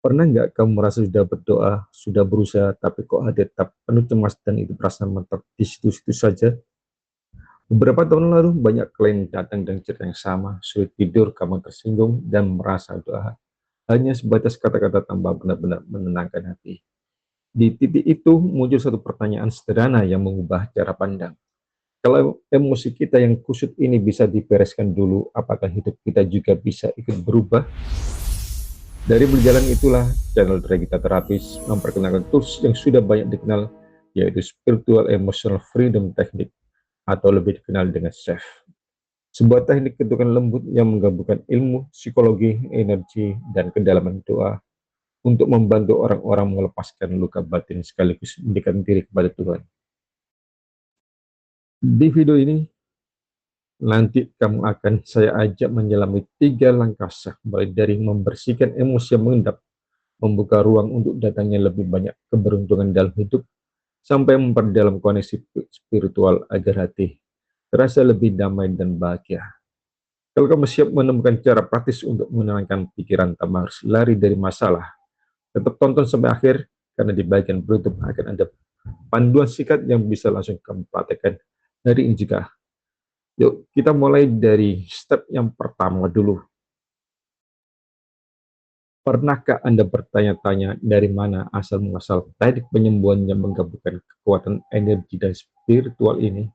Pernah nggak kamu merasa sudah berdoa, sudah berusaha, tapi kok hati tetap penuh cemas dan itu perasaan mentok di situ-situ saja? Beberapa tahun lalu, banyak klien datang dengan cerita yang sama, sulit tidur, kamu tersinggung, dan merasa doa hanya sebatas kata-kata tanpa benar-benar menenangkan hati. Di titik itu, muncul satu pertanyaan sederhana yang mengubah cara pandang. Kalau emosi kita yang kusut ini bisa dibereskan dulu, apakah hidup kita juga bisa ikut berubah? Dari berjalan itulah, channel Regita Terapis memperkenalkan tools yang sudah banyak dikenal, yaitu Spiritual Emotional Freedom Technique, atau lebih dikenal dengan SEF. Sebuah teknik ketukan lembut yang menggabungkan ilmu, psikologi, energi, dan kedalaman doa untuk membantu orang-orang melepaskan luka batin sekaligus mendekatkan diri kepada Tuhan. Di video ini, nanti kamu akan saya ajak menyelami 3 langkah sah, mulai dari membersihkan emosi yang mengendap, membuka ruang untuk datangnya lebih banyak keberuntungan dalam hidup, sampai memperdalam koneksi spiritual agar hati terasa lebih damai dan bahagia. Kalau kamu siap menemukan cara praktis untuk menenangkan pikiran tanpa harus lari dari masalah, tetap tonton sampai akhir, karena di bagian penutup akan ada panduan singkat yang bisa langsung kamu praktekkan hari ini juga. Yuk, kita mulai dari step yang pertama dulu. Pernahkah Anda bertanya-tanya dari mana asal-muasal teknik penyembuhan yang menggabungkan kekuatan energi dan spiritual ini?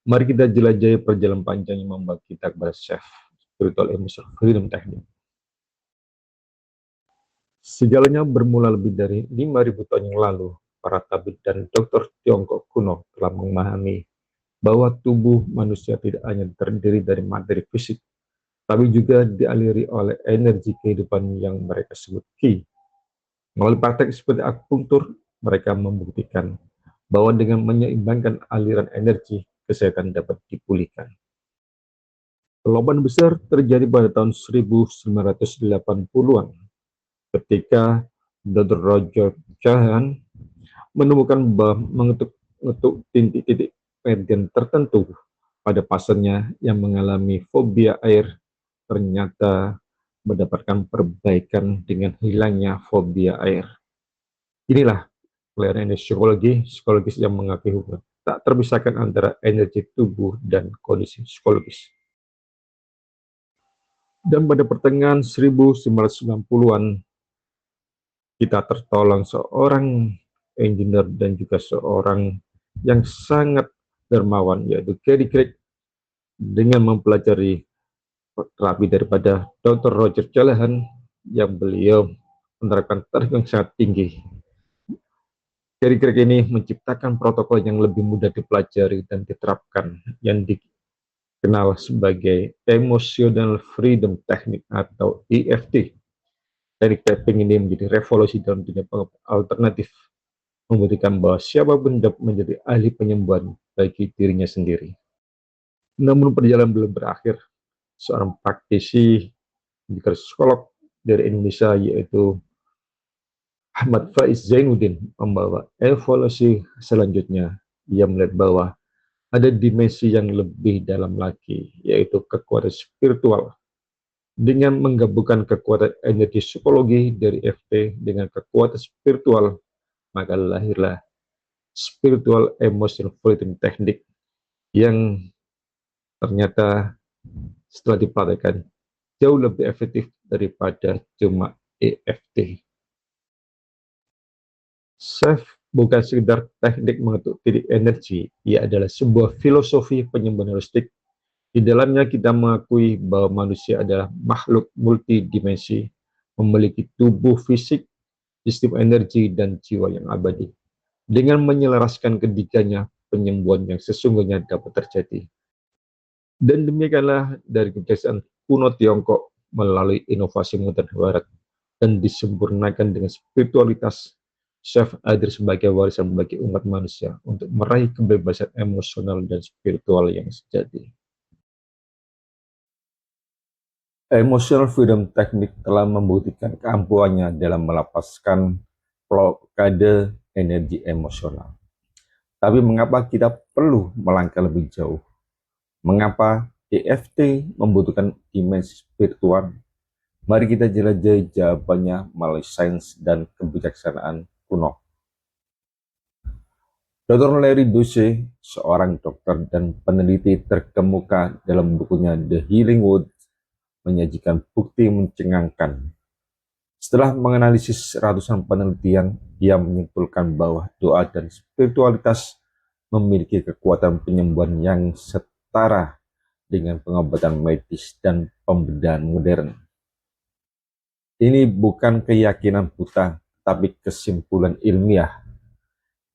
Mari kita jelajahi perjalanan panjang yang membawa kita kepada Chef Spiritual Emotional Freedom Technique. Segalanya bermula lebih dari 5.000 tahun yang lalu. Para tabib dan dokter Tiongkok kuno telah memahami bahwa tubuh manusia tidak hanya terdiri dari materi fisik, tapi juga dialiri oleh energi kehidupan yang mereka sebut Qi. Melalui praktek seperti akupunktur, mereka membuktikan bahwa dengan menyeimbangkan aliran energi, kesehatan dapat dipulihkan. Peloban besar terjadi pada tahun 1980-an ketika Dr. Roger Chahan menemukan bahwa mengetuk titik-titik meridian tertentu pada pasiennya yang mengalami fobia air ternyata mendapatkan perbaikan dengan hilangnya fobia air. Inilah pelayanan psikologis yang mengakui hubungan tak terpisahkan antara energi tubuh dan kondisi psikologis. Dan pada pertengahan 1990-an, kita tertolong seorang engineer dan juga seorang yang sangat dermawan, yaitu Gary Craig, dengan mempelajari terapi daripada Dr. Roger Callahan yang beliau menerapkan tarif yang sangat tinggi. Gary Craig ini menciptakan protokol yang lebih mudah dipelajari dan diterapkan, yang dikenal sebagai Emotional Freedom Technique atau EFT. Teknik tapping ini menjadi revolusi dalam dunia alternatif, membuktikan bahwa siapapun dapat menjadi ahli penyembuhan bagi dirinya sendiri. Namun perjalanan belum berakhir. Seorang praktisi, psikolog dari Indonesia, yaitu Ahmad Faiz Zainuddin, membawa evolusi selanjutnya. Ia melihat bahwa ada dimensi yang lebih dalam lagi, yaitu kekuatan spiritual. Dengan menggabungkan kekuatan energi psikologi dari FT dengan kekuatan spiritual, maka lahirlah Spiritual Emotional Freedom Technique yang ternyata setelah dipraktekkan jauh lebih efektif daripada cuma EFT. SEF bukan sekedar teknik mengetuk titik energi, ia adalah sebuah filosofi penyembuhan holistik. Di dalamnya kita mengakui bahwa manusia adalah makhluk multidimensi, memiliki tubuh fisik, sistem energi, dan jiwa yang abadi. Dengan menyelaraskan ketiganya, penyembuhan yang sesungguhnya dapat terjadi. Dan demikianlah dari kebiasaan kuno Tiongkok melalui inovasi modern barat dan disempurnakan dengan spiritualitas, Chef hadir sebagai warisan bagi umat manusia untuk meraih kebebasan emosional dan spiritual yang sejati. Emotional Freedom Technique telah membuktikan keampuhannya dalam melepaskan blokade energi emosional. Tapi mengapa kita perlu melangkah lebih jauh? Mengapa EFT membutuhkan dimensi spiritual? Mari kita jelajahi jawabannya melalui sains dan kebijaksanaan kuno. Dr. Larry Dossey, seorang dokter dan peneliti terkemuka dalam bukunya The Healing Word, menyajikan bukti mencengangkan. Setelah menganalisis ratusan penelitian, ia menyimpulkan bahwa doa dan spiritualitas memiliki kekuatan penyembuhan yang setara dengan pengobatan medis dan pembedahan modern. Ini bukan keyakinan buta, tapi kesimpulan ilmiah.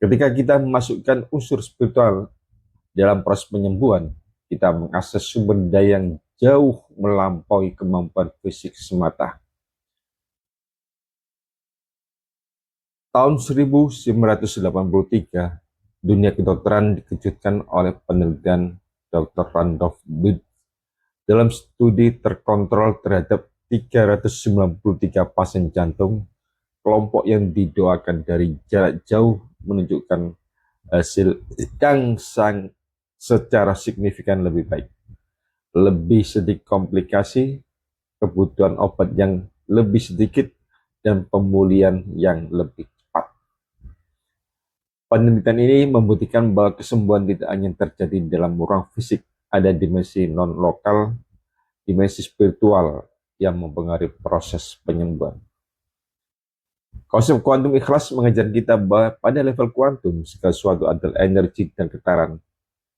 Ketika kita memasukkan unsur spiritual dalam proses penyembuhan, kita mengakses sumber daya yang jauh melampaui kemampuan fisik semata. Tahun 1983, dunia kedokteran dikejutkan oleh penelitian Dr. Randolph Bird dalam studi terkontrol terhadap 393 pasien jantung. Kelompok yang didoakan dari jarak jauh menunjukkan hasil yang secara signifikan lebih baik. Lebih sedikit komplikasi, kebutuhan obat yang lebih sedikit, dan pemulihan yang lebih cepat. Penelitian ini membuktikan bahwa kesembuhan tidak hanya terjadi dalam ruang fisik, ada dimensi non-lokal, dimensi spiritual yang mempengaruhi proses penyembuhan. Konsep kuantum ikhlas mengajar kita bahwa pada level kuantum, segala sesuatu adalah energi dan getaran.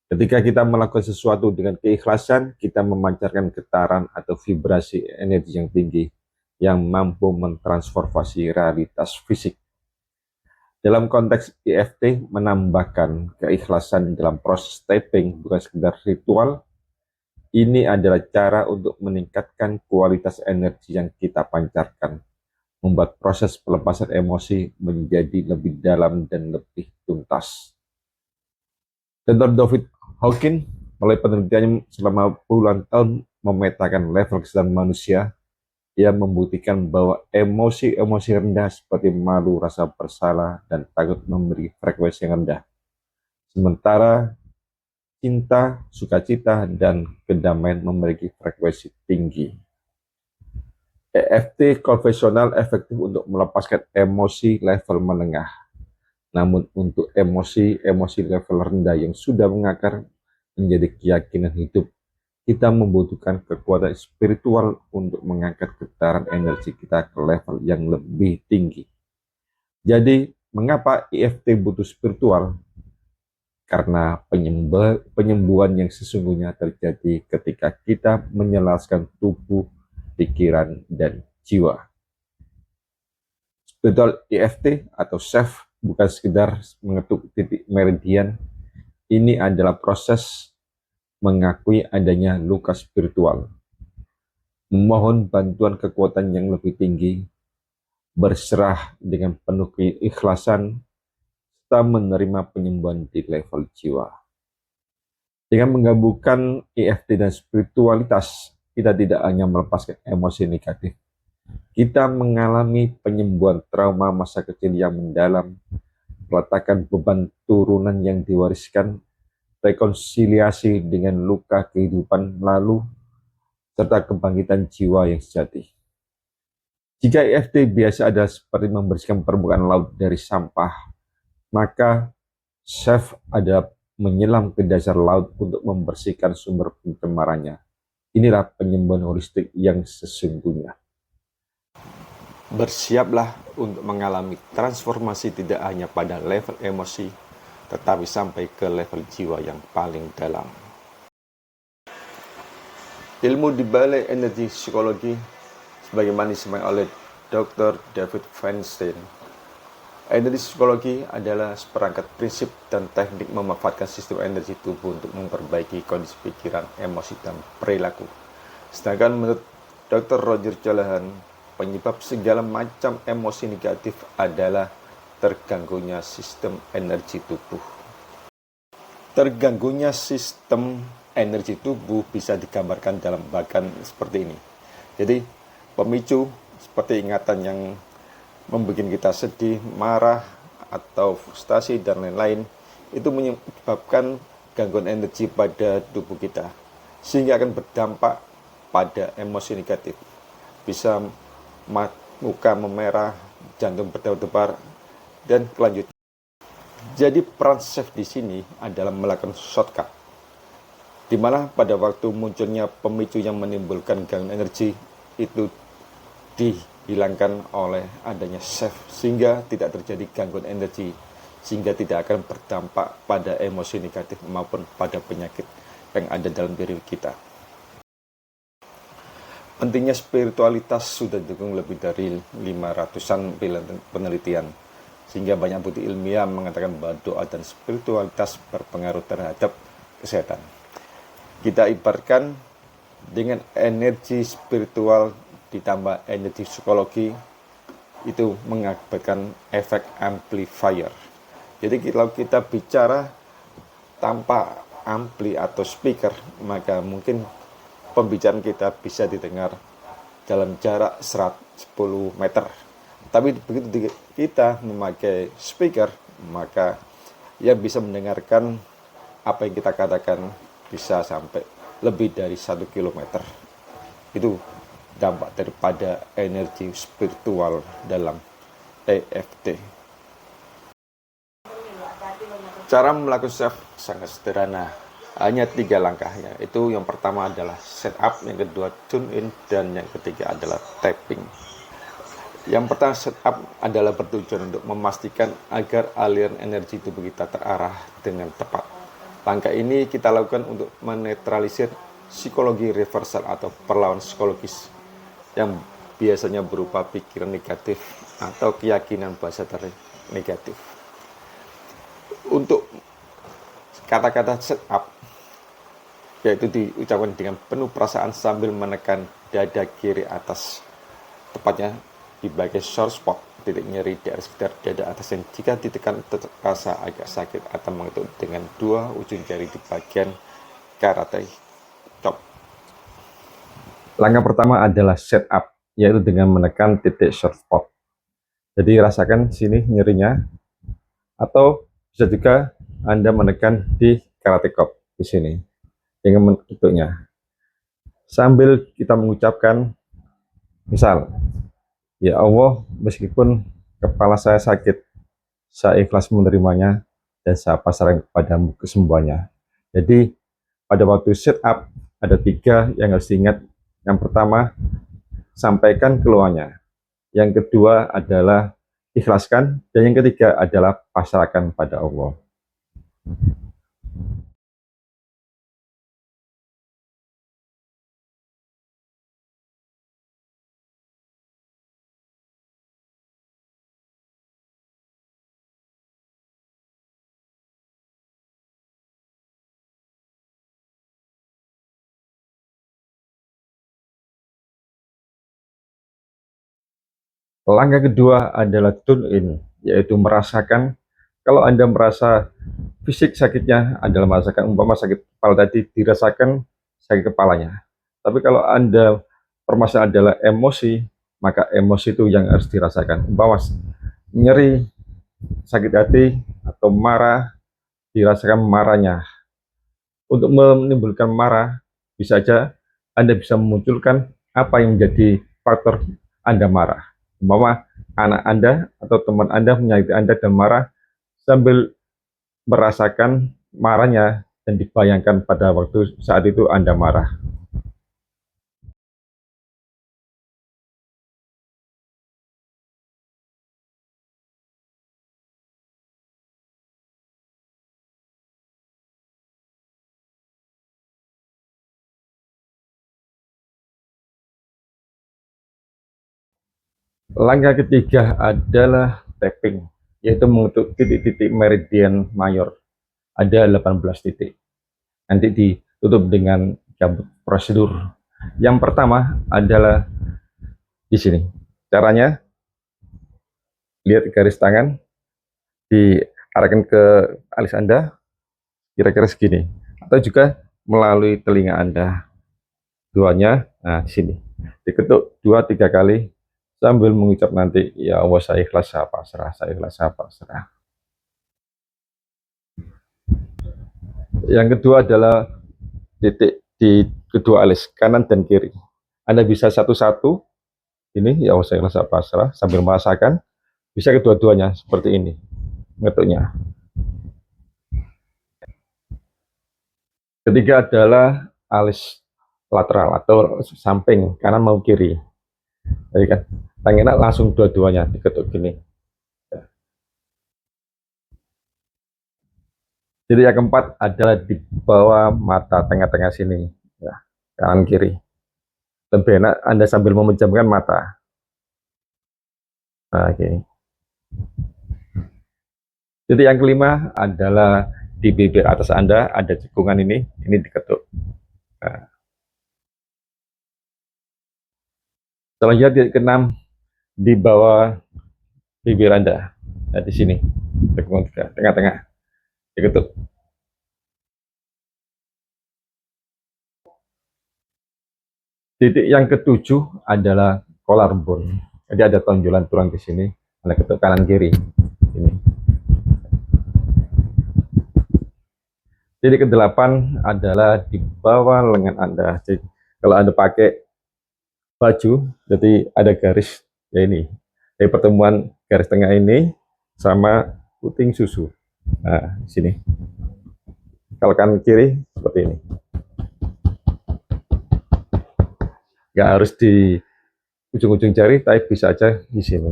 Ketika kita melakukan sesuatu dengan keikhlasan, kita memancarkan getaran atau vibrasi energi yang tinggi yang mampu mentransformasi realitas fisik. Dalam konteks EFT, menambahkan keikhlasan dalam proses tapping bukan sekedar ritual. Ini adalah cara untuk meningkatkan kualitas energi yang kita pancarkan, membuat proses pelepasan emosi menjadi lebih dalam dan lebih tuntas. Dr. David Hawkins melalui penelitiannya selama puluhan tahun memetakan level kesadaran manusia. Ia membuktikan bahwa emosi-emosi rendah seperti malu, rasa bersalah, dan takut memiliki frekuensi yang rendah. Sementara cinta, sukacita, dan kedamaian memiliki frekuensi tinggi. EFT konvensional efektif untuk melepaskan emosi level menengah. Namun untuk emosi level rendah yang sudah mengakar menjadi keyakinan hidup, kita membutuhkan kekuatan spiritual untuk mengangkat getaran energi kita ke level yang lebih tinggi. Jadi, mengapa EFT butuh spiritual? Karena penyembuhan yang sesungguhnya terjadi ketika kita menyelaraskan tubuh, pikiran, dan jiwa. Spiritual EFT atau SEF bukan sekedar mengetuk titik meridian. Ini adalah proses mengakui adanya luka spiritual, memohon bantuan kekuatan yang lebih tinggi, berserah dengan penuh keikhlasan, serta menerima penyembuhan di level jiwa. Dengan menggabungkan EFT dan spiritualitas, kita tidak hanya melepaskan emosi negatif, kita mengalami penyembuhan trauma masa kecil yang mendalam, meletakkan beban turunan yang diwariskan, rekonsiliasi dengan luka kehidupan lalu, serta kebangkitan jiwa yang sejati. Jika EFT biasa adalah seperti membersihkan permukaan laut dari sampah, maka SEF adalah menyelam ke dasar laut untuk membersihkan sumber pencemarannya. Inilah penyembuhan holistik yang sesungguhnya. Bersiaplah untuk mengalami transformasi tidak hanya pada level emosi, tetapi sampai ke level jiwa yang paling dalam. Ilmu di balik energi psikologi, sebagaimana disampaikan oleh Dr. David Feinstein. Energi psikologi adalah seperangkat prinsip dan teknik memanfaatkan sistem energi tubuh untuk memperbaiki kondisi pikiran, emosi, dan perilaku. Sedangkan menurut Dr. Roger Callahan, penyebab segala macam emosi negatif adalah terganggunya sistem energi tubuh. Terganggunya sistem energi tubuh bisa digambarkan dalam bagan seperti ini. Jadi, pemicu seperti ingatan yang membuat kita sedih, marah, atau frustasi, dan lain-lain, itu menyebabkan gangguan energi pada tubuh kita, sehingga akan berdampak pada emosi negatif. bisa muka memerah, jantung berdebar-debar, dan kelanjutan. Jadi peran chef di sini adalah melakukan shortcut, di mana pada waktu munculnya pemicu yang menimbulkan gangguan energi itu dihilangkan oleh adanya chef, sehingga tidak terjadi gangguan energi, sehingga tidak akan berdampak pada emosi negatif maupun pada penyakit yang ada dalam diri kita. Pentingnya spiritualitas sudah didukung lebih dari 500-an penelitian, sehingga banyak bukti ilmiah mengatakan bahwa doa dan spiritualitas berpengaruh terhadap kesehatan. Kita ibaratkan dengan energi spiritual ditambah energi psikologi, itu mengakibatkan efek amplifier. Jadi kalau kita bicara tanpa ampli atau speaker, maka mungkin pembicaraan kita bisa didengar dalam jarak 10 meter. Tapi begitu kita memakai speaker, maka yang bisa mendengarkan apa yang kita katakan bisa sampai lebih dari 1 kilometer. Itu dampak daripada energi spiritual dalam EFT. Cara melakukan chef sangat sederhana, hanya 3 langkah, yaitu yang pertama adalah setup, yang kedua tune in, dan yang ketiga adalah tapping. Yang pertama setup adalah bertujuan untuk memastikan agar aliran energi tubuh kita terarah dengan tepat. Langkah ini kita lakukan untuk menetralisir psikologi reversal atau perlawanan psikologis yang biasanya berupa pikiran negatif atau keyakinan bahasa negatif. Untuk kata-kata setup, yaitu diucapkan dengan penuh perasaan sambil menekan dada kiri atas, tepatnya di bagian sore spot, titik nyeri di sekitar dada atas yang jika ditekan terasa agak sakit atau mengetuk dengan 2 ujung jari di bagian karate chop. Langkah pertama adalah setup, yaitu dengan menekan titik sore spot. Jadi rasakan sini nyerinya, atau bisa juga Anda menekan di karate chop di sini dengan menutupnya. Sambil kita mengucapkan, misal, ya Allah, meskipun kepala saya sakit, saya ikhlas menerimanya dan saya pasrahkan kepadamu kesembuhannya. Jadi pada waktu set up ada 3 yang harus diingat. Yang pertama, sampaikan keluhannya. Yang kedua adalah ikhlaskan, dan yang ketiga adalah pasrahkan pada Allah. Langkah kedua adalah tune in, yaitu merasakan. Kalau Anda merasa fisik sakitnya adalah merasakan, umpama sakit kepala tadi dirasakan sakit kepalanya. Tapi kalau Anda permasalahan adalah emosi, maka emosi itu yang harus dirasakan. Umpama nyeri, sakit hati, atau marah, dirasakan marahnya. Untuk menimbulkan marah, bisa saja Anda bisa memunculkan apa yang menjadi faktor Anda marah. Umpama anak Anda atau teman Anda menyakiti Anda dan marah, sambil merasakan marahnya dan dibayangkan pada waktu saat itu Anda marah. Langkah ketiga adalah tapping, yaitu mengetuk titik-titik meridian mayor. Ada 18 titik. Nanti ditutup dengan gambut prosedur. Yang pertama adalah di sini. Caranya, lihat garis tangan, diarahkan ke alis Anda, kira-kira segini. Atau juga melalui telinga Anda. Duanya, nah di sini. Diketuk 2-3 kali, sambil mengucap nanti, ya Allah saya ikhlas, saya pasrah, saya ikhlas, saya pasrah. Yang kedua adalah titik di kedua alis, kanan dan kiri. Anda bisa satu-satu, ini ya saya rasa pasrah sambil merasakan, bisa kedua-duanya seperti ini ngetuknya. Ketiga adalah alis lateral atau samping kanan mau kiri. Jadi kan tangannya langsung dua-duanya diketuk gini. Jadi yang keempat adalah di bawah mata tengah-tengah sini, ya, kanan kiri. Lebih enak Anda sambil memejamkan mata. Nah, gini. Jadi yang kelima adalah di bibir atas Anda ada cekungan ini diketuk. Nah, selanjutnya titik keenam di bawah bibir Anda, nah, di sini, cekungan tengah-tengah, diketuk. Titik yang ketujuh adalah collarbone. Jadi ada tonjolan tulang di sini, Anda ketuk kanan kiri. Ini. Titik kedelapan adalah di bawah lengan Anda. Jadi kalau Anda pakai baju, jadi ada garis ya ini. Dari pertemuan garis tengah ini sama puting susu. Nah, di sini. Kalau kanan kiri seperti ini. Nggak harus di ujung-ujung jari, tapi bisa aja di sini,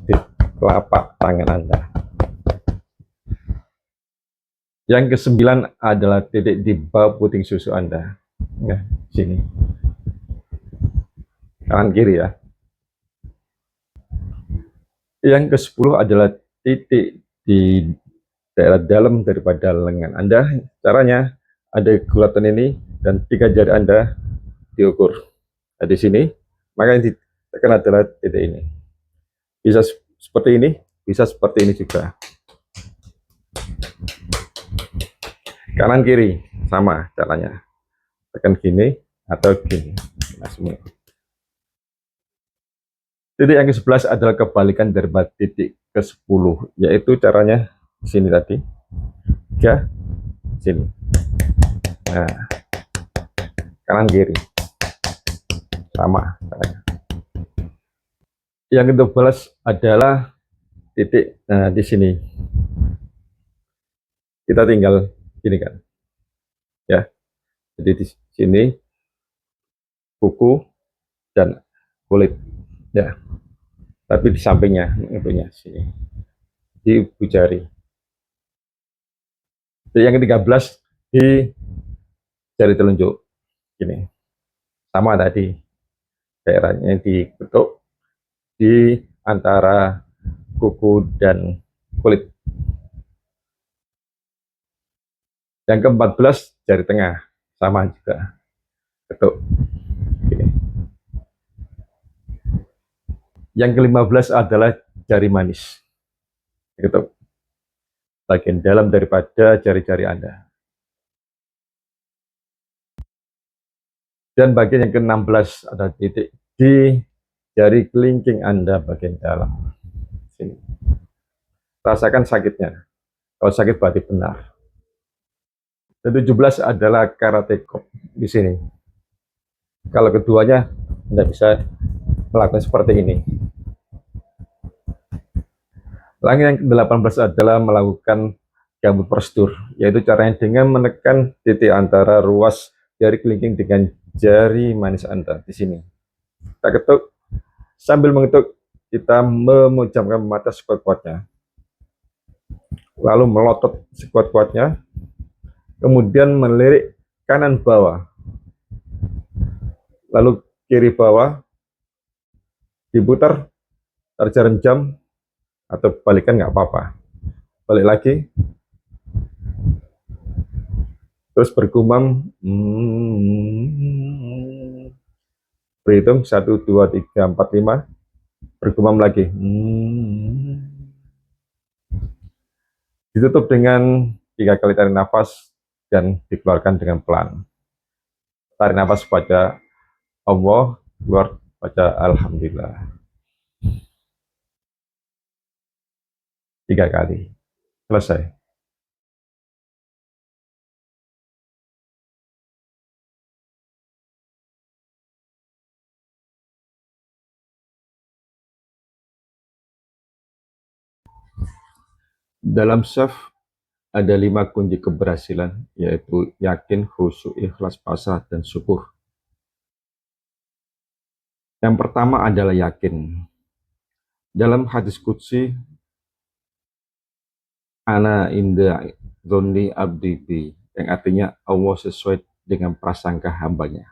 di telapak tangan Anda. Yang kesembilan adalah titik di bawah puting susu Anda. Ya, sini. Kanan kiri ya. Yang ke-10 adalah titik di daerah dalam daripada lengan Anda. Caranya ada gulatan ini dan 3 jari Anda diukur. Nah, di sini, maka yang ditekan adalah titik ini. Bisa seperti ini, bisa seperti ini juga. Kanan kiri sama caranya. Tekan gini atau gini. Nah, semua. Titik yang ke-11 adalah kebalikan dari titik ke-10, yaitu caranya sini tadi. 3 sini. Nah, kanan kiri sama caranya. Yang ke-12 adalah titik, nah, di sini. Kita tinggal gini kan. Ya. Jadi di sini kuku dan kulit. Ya. Tapi di sampingnya tentunya sini. Di ujung jari. Jadi yang ke-13 di jari telunjuk. Gini. Sama tadi. Daerahnya diketuk di antara kuku dan kulit. Yang ke-14 jari tengah, sama juga, ketuk. Gini. Yang ke-15 adalah jari manis, ketuk. Bagian dalam daripada jari-jari Anda. Dan bagian yang ke-16 adalah titik di jari kelingking Anda bagian dalam. Sini. Rasakan sakitnya. Kalau sakit berarti benar. Dan 17 adalah karate chop di sini. Kalau keduanya Anda bisa melakukan seperti ini. Lalu yang ke-18 adalah melakukan gambut postur, yaitu caranya dengan menekan titik antara ruas jari kelingking dengan jari manis Anda di sini. Kita ketuk, sambil mengetuk kita memejamkan mata sekuat-kuatnya. Lalu melotot sekuat-kuatnya, kemudian melirik kanan bawah, lalu kiri bawah, diputar jarum jam atau balikan nggak apa-apa. Balik lagi, terus bergumam, berhitung 1, 2, 3, 4, 5, bergumam lagi, ditutup dengan 3 kali tarik nafas dan dikeluarkan dengan pelan. Tarik nafas baca Allah, keluar baca Alhamdulillah 3 kali. Selesai. Dalam syaf ada 5 kunci keberhasilan, yaitu yakin, khusyuk, ikhlas, pasrah, dan syukur. Yang pertama adalah yakin. Dalam hadis qudsi, ana inda dzonni abdi bi, yang artinya Allah sesuai dengan prasangka hambanya.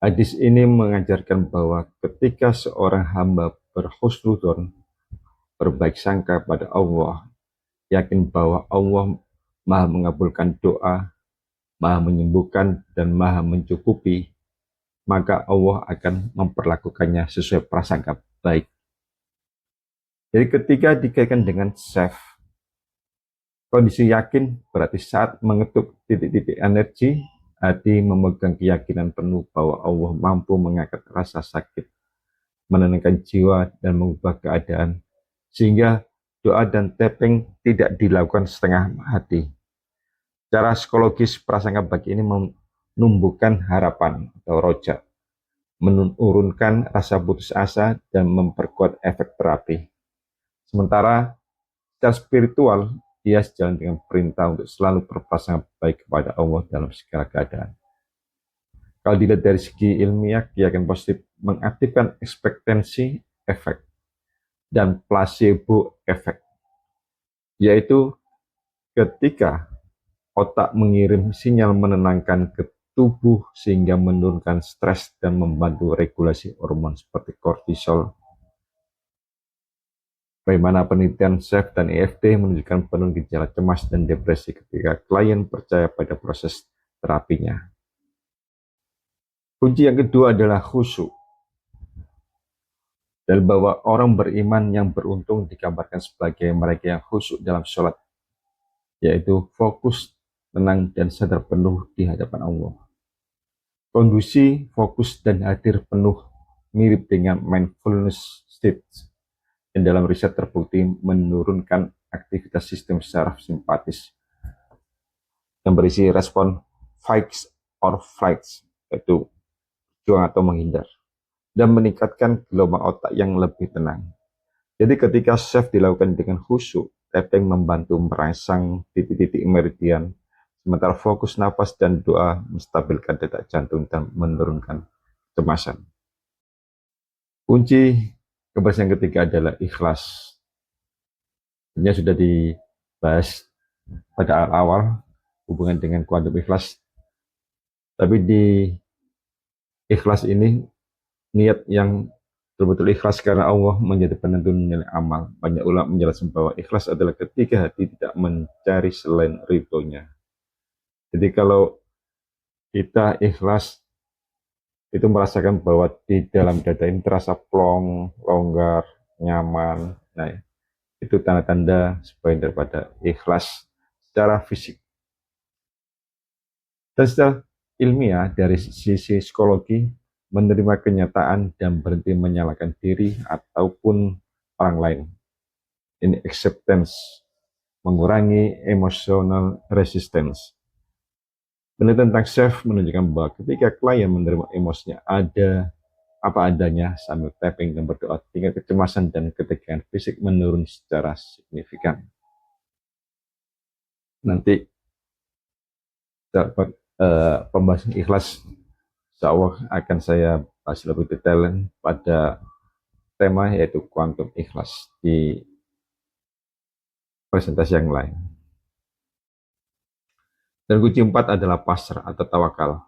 Hadis ini mengajarkan bahwa ketika seorang hamba berhusnudzon, berbaik sangka pada Allah, yakin bahwa Allah Maha mengabulkan doa, Maha menyembuhkan, dan Maha mencukupi, maka Allah akan memperlakukannya sesuai prasangka baik. Jadi ketika dikaitkan dengan syaf, kondisi yakin berarti saat mengetuk titik-titik energi, hati memegang keyakinan penuh bahwa Allah mampu mengangkat rasa sakit, menenangkan jiwa, dan mengubah keadaan, sehingga doa dan tapping tidak dilakukan setengah hati. Secara psikologis, prasangka baik ini menumbuhkan harapan atau roja, menurunkan rasa putus asa, dan memperkuat efek terapi. Sementara secara spiritual, ia sejalan dengan perintah untuk selalu berprasangka baik kepada Allah dalam segala keadaan. Kalau dilihat dari segi ilmiah, keyakinan positif mengaktifkan ekspektansi efek dan placebo efek, yaitu ketika otak mengirim sinyal menenangkan ke tubuh sehingga menurunkan stres dan membantu regulasi hormon seperti kortisol. Bagaimana penelitian SAFE dan EFT menunjukkan penurunan gejala cemas dan depresi ketika klien percaya pada proses terapinya. Kunci yang kedua adalah khusyuk. Dan bahwa orang beriman yang beruntung digambarkan sebagai mereka yang khusyuk dalam sholat, yaitu fokus, tenang, dan sadar penuh di hadapan Allah. Kondisi, fokus, dan hadir penuh mirip dengan mindfulness state, yang dalam riset terbukti menurunkan aktivitas sistem saraf simpatis yang berisi respon fight or flight, yaitu juang atau menghindar, dan meningkatkan gelombang otak yang lebih tenang. Jadi ketika SAFE dilakukan dengan khusyuk, tapping membantu merangsang titik-titik meridian, sementara fokus nafas dan doa menstabilkan detak jantung dan menurunkan kecemasan. Kunci keberhasilan ketiga adalah ikhlas. Ini sudah dibahas pada awal hubungan dengan kuantum ikhlas. Tapi di ikhlas ini, niat yang betul-betul ikhlas karena Allah menjadi penentu nilai amal. Banyak ulama menjelaskan bahwa ikhlas adalah ketika hati tidak mencari selain ridhonya. Jadi kalau kita ikhlas, itu merasakan bahwa di dalam dada ini terasa plong, longgar, nyaman. Nah, itu tanda-tanda sebagian daripada ikhlas secara fisik. Dan secara ilmiah, dari sisi psikologi, menerima kenyataan dan berhenti menyalahkan diri ataupun orang lain. Ini acceptance, mengurangi emotional resistance. Penelitian tentang SAFE menunjukkan bahwa ketika klien menerima emosinya ada apa adanya sambil tapping dan berdoa, tingkat kecemasan dan ketegangan fisik menurun secara signifikan. Nanti dapat pembahasan ikhlas, insya Allah akan saya bahas lebih detail pada tema yaitu kuantum ikhlas di presentasi yang lain. Dan kunci 4 adalah pasrah atau tawakal.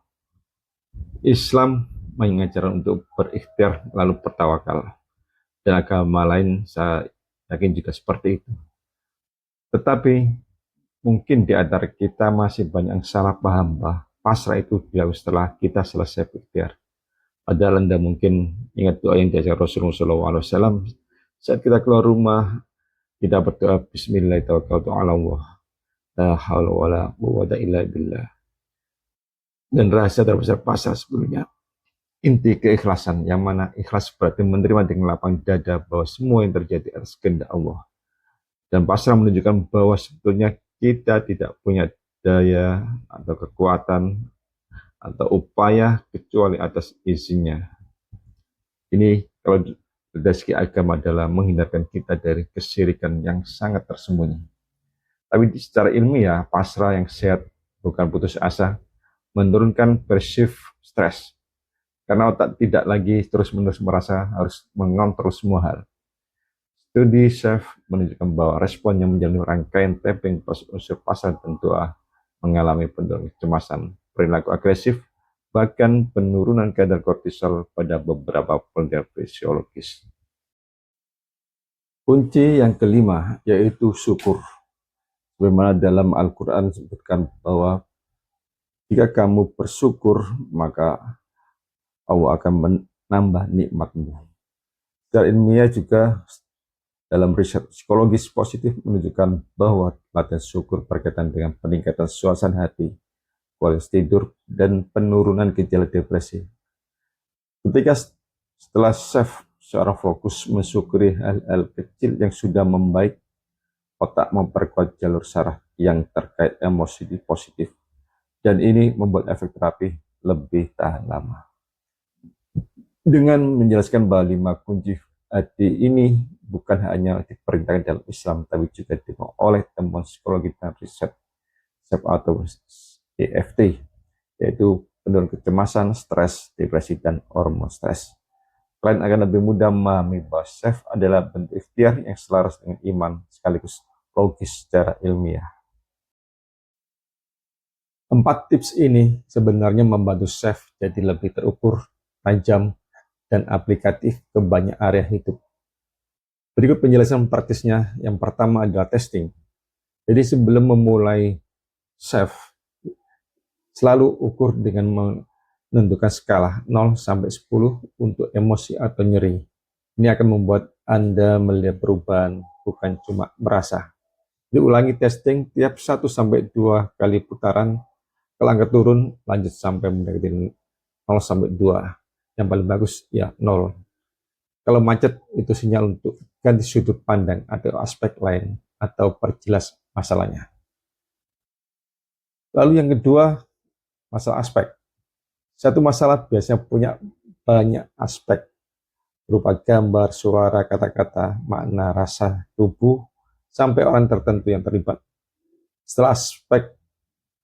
Islam mengajarkan untuk berikhtiar lalu bertawakal. Dan agama lain saya yakin juga seperti itu. Tetapi mungkin di antara kita masih banyak yang salah paham bahwa pasrah itu dilakukan setelah kita selesai berikhtiar. Padahal Anda mungkin ingat doa yang diajar Rasulullah SAW saat kita keluar rumah, kita berdoa Bismillahirrahmanirrahim, la haula wala quwwata illa billah. Dan rahasia terbesar pasrah sebelumnya, inti keikhlasan, yang mana ikhlas berarti menerima dengan lapang dada bahwa semua yang terjadi atas kehendak Allah. Dan pasrah menunjukkan bahwa sebetulnya kita tidak punya daya atau kekuatan atau upaya kecuali atas izinnya. Ini kalau dari segi agama adalah menghindarkan kita dari kesyirikan yang sangat tersembunyi. Tapi secara ilmiah, pasrah yang sehat, bukan putus asa, menurunkan perceived stress. Karena otak tidak lagi terus-menerus merasa harus mengontrol semua hal. Studi SEF menunjukkan bahwa respon yang menjalani rangkaian tapping plus unsur pasrah dan doa mengalami penurunan kecemasan, perilaku agresif, bahkan penurunan kadar kortisol pada beberapa penelitian fisiologis. Kunci yang kelima yaitu syukur. Sebagaimana dalam Al-Quran disebutkan bahwa jika kamu bersyukur, maka Allah akan menambah nikmatmu. Secara ilmiah juga dalam riset psikologis positif menunjukkan bahwa latihan syukur berkaitan dengan peningkatan suasana hati, kualitas tidur, dan penurunan gejala depresi. Ketika setelah SEF secara fokus mensyukuri hal-hal kecil yang sudah membaik, otak memperkuat jalur saraf yang terkait emosi positif, dan ini membuat efek terapi lebih tahan lama. Dengan menjelaskan bahwa 5 kunci hati ini bukan hanya diperintahkan dalam Islam, tapi juga didukung oleh temuan psikologi dan riset SEF atau EFT, yaitu penurunan kecemasan, stres, depresi, dan hormon stres. Kalian akan lebih mudah memahami bahwa SEF adalah bentuk ikhtiar yang selaras dengan iman sekaligus logis secara ilmiah. 4 tips ini sebenarnya membantu SEF jadi lebih terukur, tajam, dan aplikatif ke banyak area hidup. Berikut penjelasan praktisnya. Yang pertama adalah testing. Jadi sebelum memulai SEF, selalu ukur dengan menentukan skala 0 sampai 10 untuk emosi atau nyeri. Ini akan membuat Anda melihat perubahan, bukan cuma merasa. Diulangi testing tiap 1 sampai 2 kali putaran. Kalau angka turun, lanjut sampai mendekati 0 sampai 2. Yang paling bagus ya 0. Kalau macet, itu sinyal untuk ganti sudut pandang atau aspek lain atau perjelas masalahnya. Lalu yang kedua, masalah aspek. Satu masalah biasanya punya banyak aspek, berupa gambar, suara, kata-kata, makna, rasa, tubuh, sampai orang tertentu yang terlibat. Setelah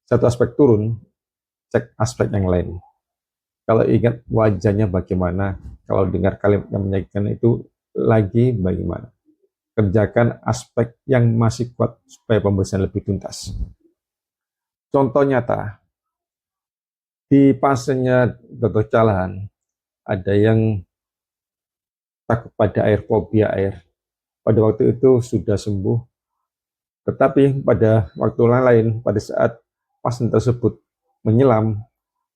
satu aspek turun, cek aspek yang lain. Kalau ingat wajahnya bagaimana, kalau dengar kalimat yang menyakitkan itu lagi bagaimana. Kerjakan aspek yang masih kuat supaya pemeriksaan lebih tuntas. Contoh nyata, di pasiennya Dr. Calahan, ada yang takut pada air, fobia air. Pada waktu itu sudah sembuh, tetapi pada waktu lain, pada saat pasien tersebut menyelam,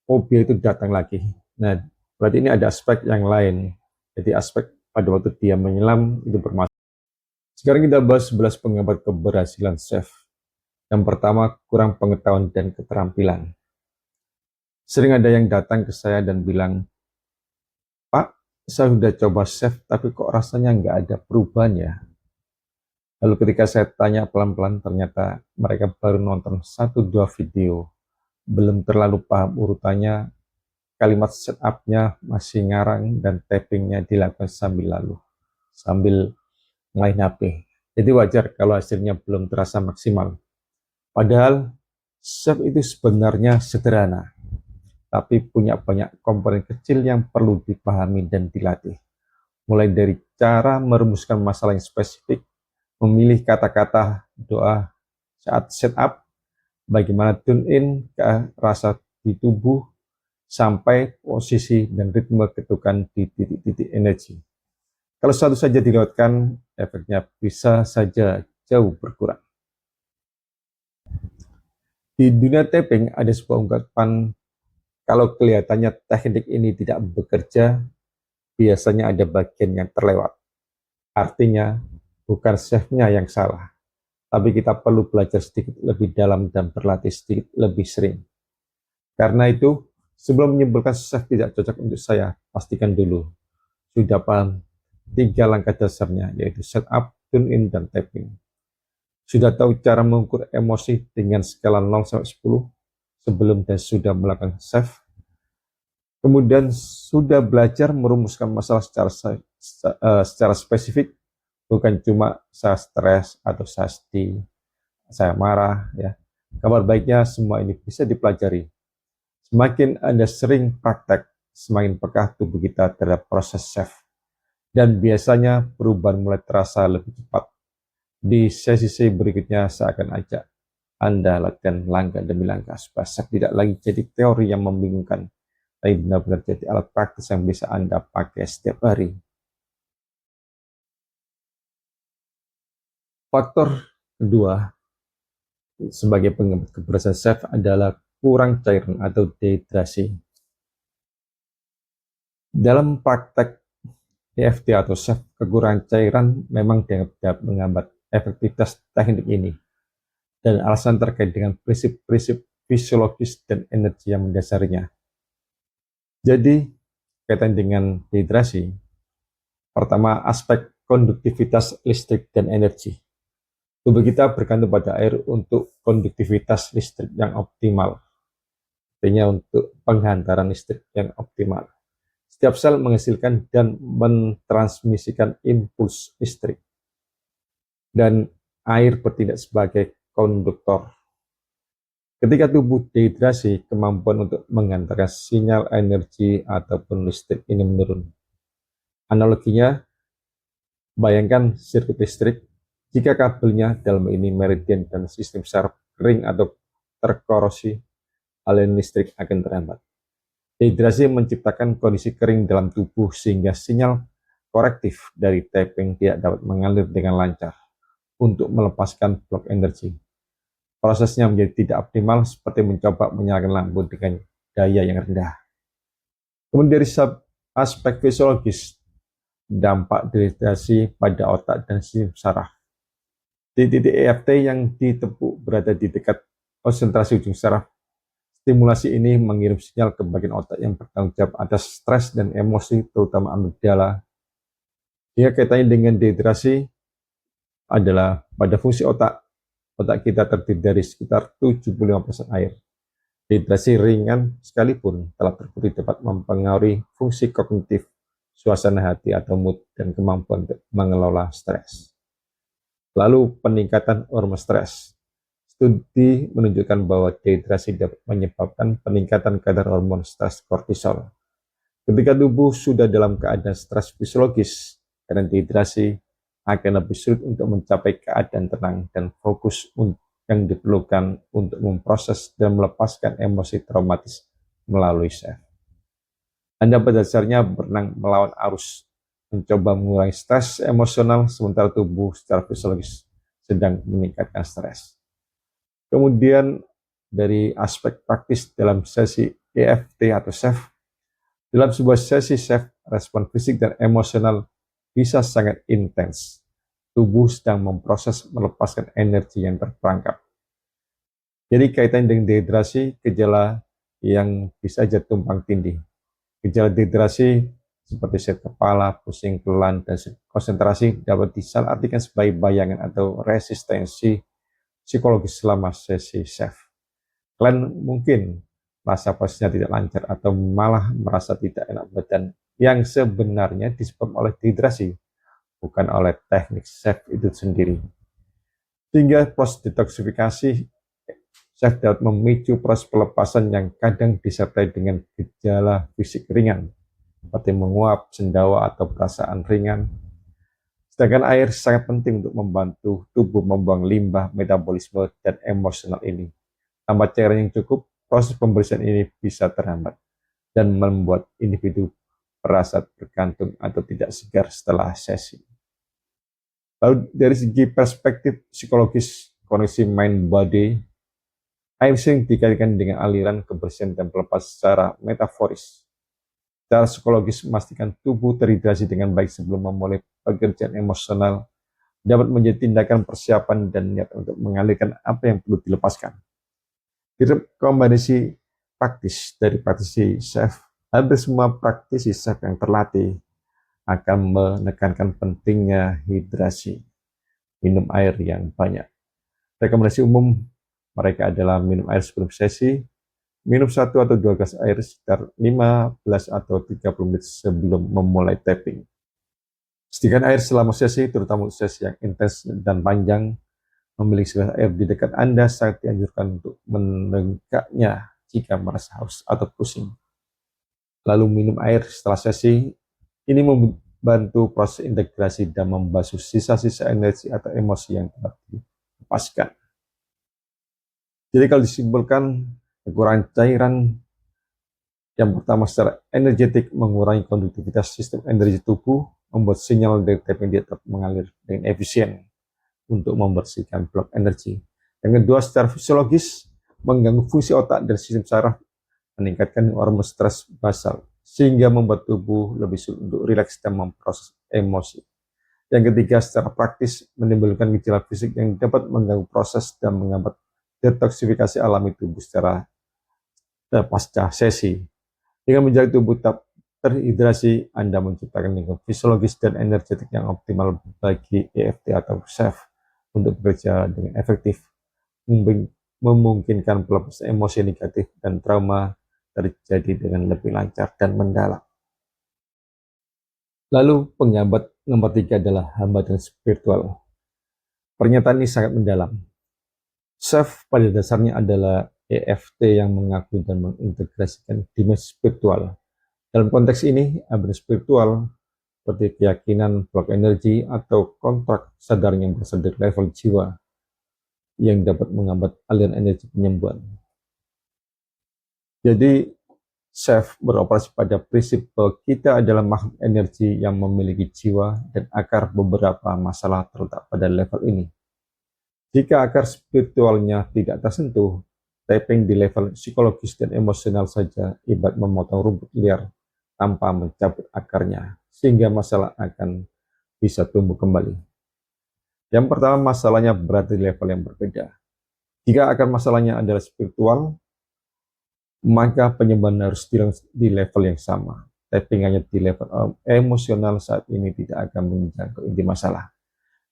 fobia itu datang lagi. Nah, berarti ini ada aspek yang lain. Jadi aspek pada waktu dia menyelam itu bermasalah. Sekarang kita bahas 11 penghambat keberhasilan SEF. Yang pertama, kurang pengetahuan dan keterampilan. Sering ada yang datang ke saya dan bilang, Pak, saya sudah coba SEF tapi kok rasanya nggak ada perubahan ya. Lalu ketika saya tanya pelan-pelan, ternyata mereka baru nonton 1-2 video, belum terlalu paham urutannya, kalimat setup-nya masih ngarang, dan tappingnya dilakukan sambil main HP. Jadi wajar kalau hasilnya belum terasa maksimal. Padahal SEF itu sebenarnya sederhana, tapi punya banyak komponen kecil yang perlu dipahami dan dilatih. Mulai dari cara merumuskan masalah yang spesifik, memilih kata-kata doa saat setup, bagaimana tune in ke rasa di tubuh, sampai posisi dan ritme ketukan di titik-titik energi. Kalau satu saja dilewatkan, efeknya bisa saja jauh berkurang. Di dunia tapping ada sebuah ungkapan, kalau kelihatannya teknik ini tidak bekerja, biasanya ada bagian yang terlewat. Artinya, bukan SEF-nya yang salah, tapi kita perlu belajar sedikit lebih dalam dan berlatih sedikit lebih sering. Karena itu, sebelum menyimpulkan SEF tidak cocok untuk saya, pastikan dulu sudah paham 3 langkah dasarnya, yaitu setup, tune in, dan tapping. Sudah tahu cara mengukur emosi dengan skala 0 sampai 10 sebelum dan sudah melakukan SEF. Kemudian sudah belajar merumuskan masalah secara spesifik, bukan cuma saya stres atau saya sedih, saya marah, ya. Kabar baiknya semua ini bisa dipelajari. Semakin Anda sering praktek, semakin peka tubuh kita terhadap proses safe. Dan biasanya perubahan mulai terasa lebih cepat. Di sesi berikutnya saya akan ajak Anda latihan langkah demi langkah supaya safe tidak lagi jadi teori yang membingungkan, tapi benar-benar jadi alat praktis yang bisa Anda pakai setiap hari. Faktor kedua sebagai penyebab keberhasilan chef adalah kurang cairan atau dehidrasi. Dalam praktek EFT atau chef, kekurangan cairan memang dianggap menghambat efektivitas teknik ini, dan alasan terkait dengan prinsip-prinsip fisiologis dan energi yang mendasarinya. Jadi, kaitan dengan dehidrasi, pertama aspek konduktivitas listrik dan energi. Tubuh kita bergantung pada air untuk konduktivitas listrik yang optimal, artinya untuk penghantaran listrik yang optimal. Setiap sel menghasilkan dan mentransmisikan impuls listrik, dan air bertindak sebagai konduktor. Ketika tubuh dehidrasi, kemampuan untuk menghantarkan sinyal energi ataupun listrik ini menurun. Analoginya, bayangkan sirkuit listrik. Jika kabelnya dalam ini meridian dan sistem saraf kering atau terkorosi, aliran listrik akan terhambat. Dehidrasi menciptakan kondisi kering dalam tubuh sehingga sinyal korektif dari tapping tidak dapat mengalir dengan lancar untuk melepaskan blok energi. Prosesnya menjadi tidak optimal, seperti mencoba menyalakan lampu dengan daya yang rendah. Kemudian dari aspek fisiologis, dampak dehidrasi pada otak dan sistem saraf. Di titik EFT yang ditepuk berada di dekat konsentrasi ujung saraf. Stimulasi ini mengirim sinyal ke bagian otak yang bertanggung jawab atas stres dan emosi, terutama amigdala. Jika kaitannya dengan dehidrasi adalah pada fungsi otak. Otak kita terdiri dari sekitar 75% air. Dehidrasi ringan sekalipun telah terbukti dapat mempengaruhi fungsi kognitif, suasana hati atau mood, dan kemampuan untuk mengelola stres. Lalu peningkatan hormon stres. Studi menunjukkan bahwa dehidrasi dapat menyebabkan peningkatan kadar hormon stres kortisol. Ketika tubuh sudah dalam keadaan stres fisiologis, karena dehidrasi akan lebih sulit untuk mencapai keadaan tenang dan fokus yang diperlukan untuk memproses dan melepaskan emosi traumatis melalui chef. Anda pada dasarnya berenang melawan arus, mencoba mengurangi stres emosional sementara tubuh secara fisiologis sedang meningkatkan stres. Kemudian dari aspek praktis dalam sesi EFT atau chef, dalam sebuah sesi chef, respon fisik dan emosional bisa sangat intens. Tubuh sedang memproses melepaskan energi yang terperangkap. Jadi kaitan dengan dehidrasi, gejala yang bisa saja tumpang tindih. Gejala dehidrasi seperti sakit kepala, pusing, kelelahan, dan konsentrasi dapat disalahartikan sebagai bayangan atau resistensi psikologis selama sesi chef. Kalian mungkin rasa posisinya tidak lancar atau malah merasa tidak enak badan, yang sebenarnya disebabkan oleh dehidrasi, bukan oleh teknik chef itu sendiri. Sehingga proses detoksifikasi chef dapat memicu proses pelepasan yang kadang disertai dengan gejala fisik ringan, seperti menguap, sendawa, atau perasaan ringan. Sedangkan air sangat penting untuk membantu tubuh membuang limbah, metabolisme, dan emosional ini. Tanpa cairan yang cukup, proses pembersihan ini bisa terhambat dan membuat individu merasa tergantung atau tidak segar setelah sesi. Lalu dari segi perspektif psikologis kondisi mind body, air sering dikaitkan dengan aliran kebersihan dan pelepas secara metaforis. Secara psikologis, memastikan tubuh terhidrasi dengan baik sebelum memulai pekerjaan emosional dapat menjadi tindakan persiapan dan niat untuk mengalirkan apa yang perlu dilepaskan. Rekomendasi praktis dari praktisi chef, hampir semua praktisi chef yang terlatih akan menekankan pentingnya hidrasi, minum air yang banyak. Rekomendasi umum mereka adalah minum air sebelum sesi, minum 1 atau 2 gelas air sekitar 15 atau 30 menit sebelum memulai tapping. Sediakan air selama sesi, terutama sesi yang intens dan panjang, Memiliki segelas air di dekat Anda sangat dianjurkan untuk menegaknya jika merasa haus atau pusing. Lalu minum air setelah sesi. Ini membantu proses integrasi dan membasuh sisa-sisa energi atau emosi yang telah dilepaskan. Jadi kalau disimpulkan, kekurangan cairan yang pertama secara energetik mengurangi konduktivitas sistem energi tubuh, membuat sinyal dari tapping tetap mengalir dengan efisien untuk membersihkan blok energi. Yang kedua, secara fisiologis mengganggu fungsi otak dan sistem saraf, meningkatkan hormon stres basal, sehingga membuat tubuh lebih sulit untuk rileks dan memproses emosi. Yang ketiga, secara praktis menimbulkan gejala fisik yang dapat mengganggu proses dan menghambat detoksifikasi alami tubuh secara pasca sesi. Dengan menjaga tubuh tetap terhidrasi, Anda menciptakan lingkungan fisiologis dan energetik yang optimal bagi EFT atau SEF untuk bekerja dengan efektif, memungkinkan pelepasan emosi negatif dan trauma terjadi dengan lebih lancar dan mendalam. Lalu penghambat nomor 3 adalah hambatan spiritual. Pernyataan ini sangat mendalam. SEF pada dasarnya adalah EFT yang mengakui dan mengintegrasikan dimensi spiritual. Dalam konteks ini, hambatan spiritual seperti keyakinan, blok energi, atau kontrak sadar yang berasal dari level jiwa yang dapat menghambat aliran energi penyembuhan. Jadi, SEF beroperasi pada prinsip bahwa kita adalah makhluk energi yang memiliki jiwa dan akar beberapa masalah terletak pada level ini. Jika akar spiritualnya tidak tersentuh, tapping di level psikologis dan emosional saja ibarat memotong rumput liar tanpa mencabut akarnya, sehingga masalah akan bisa tumbuh kembali. Yang pertama, masalahnya berada di level yang berbeda. Jika akar masalahnya adalah spiritual, maka penyembuhan harus di level yang sama. Tapping hanya di level emosional saat ini tidak akan menjangkau inti masalah.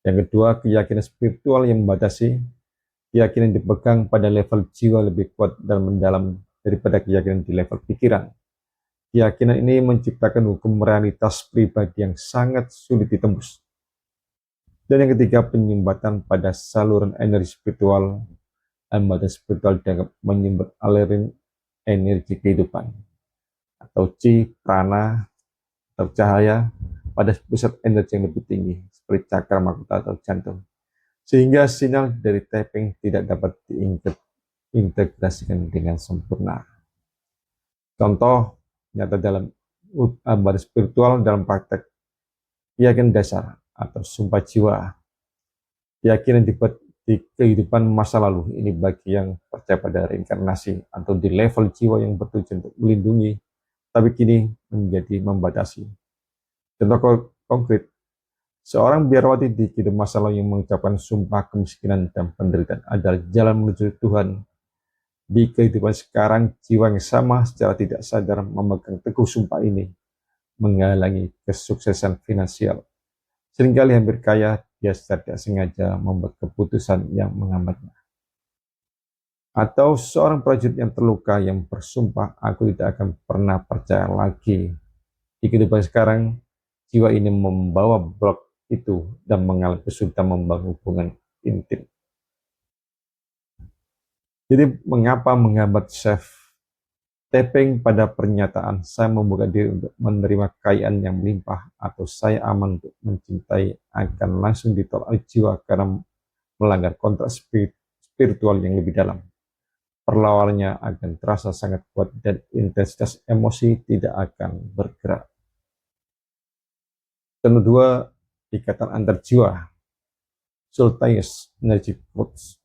Yang kedua, keyakinan spiritual yang membatasi. Keyakinan dipegang pada level jiwa lebih kuat dan mendalam daripada keyakinan di level pikiran. Keyakinan ini menciptakan hukum realitas pribadi yang sangat sulit ditembus. Dan yang ketiga, penyumbatan pada saluran energi spiritual. Hambatan spiritual dianggap menyumbat aliran energi kehidupan atau chi, prana, atau cahaya pada pusat energi yang lebih tinggi seperti cakra mahkota atau jantung, sehingga sinyal dari tapping tidak dapat diintegrasikan dengan sempurna. Contoh nyata dalam hambatan spiritual dalam praktek keyakinan dasar atau sumpah jiwa, keyakinan di kehidupan masa lalu ini bagi yang percaya pada reinkarnasi atau di level jiwa yang bertujuan untuk melindungi, tapi kini menjadi membatasi. Contoh konkret, seorang biarawati di kehidupan masa lalu yang mengucapkan sumpah kemiskinan dan penderitaan adalah jalan menuju Tuhan. Di kehidupan sekarang, jiwa yang sama secara tidak sadar memegang teguh sumpah ini, menghalangi kesuksesan finansial. Seringkali hampir kaya, dia secara tidak sengaja membuat keputusan yang menghambatnya. Atau seorang prajurit yang terluka yang bersumpah, aku tidak akan pernah percaya lagi. Di kehidupan sekarang, jiwa ini membawa blok itu dan mengalami kesulitan membangun hubungan intim. Jadi mengapa menghambat SEF? Tapping pada pernyataan, saya membuka diri untuk menerima kekayaan yang melimpah, atau saya aman untuk mencintai, akan langsung ditolak oleh jiwa karena melanggar kontrak spiritual yang lebih dalam. Perlawanannya akan terasa sangat kuat dan intensitas emosi tidak akan bergerak. Dan kedua, ikatan antar jiwa, soul-ties energy codes.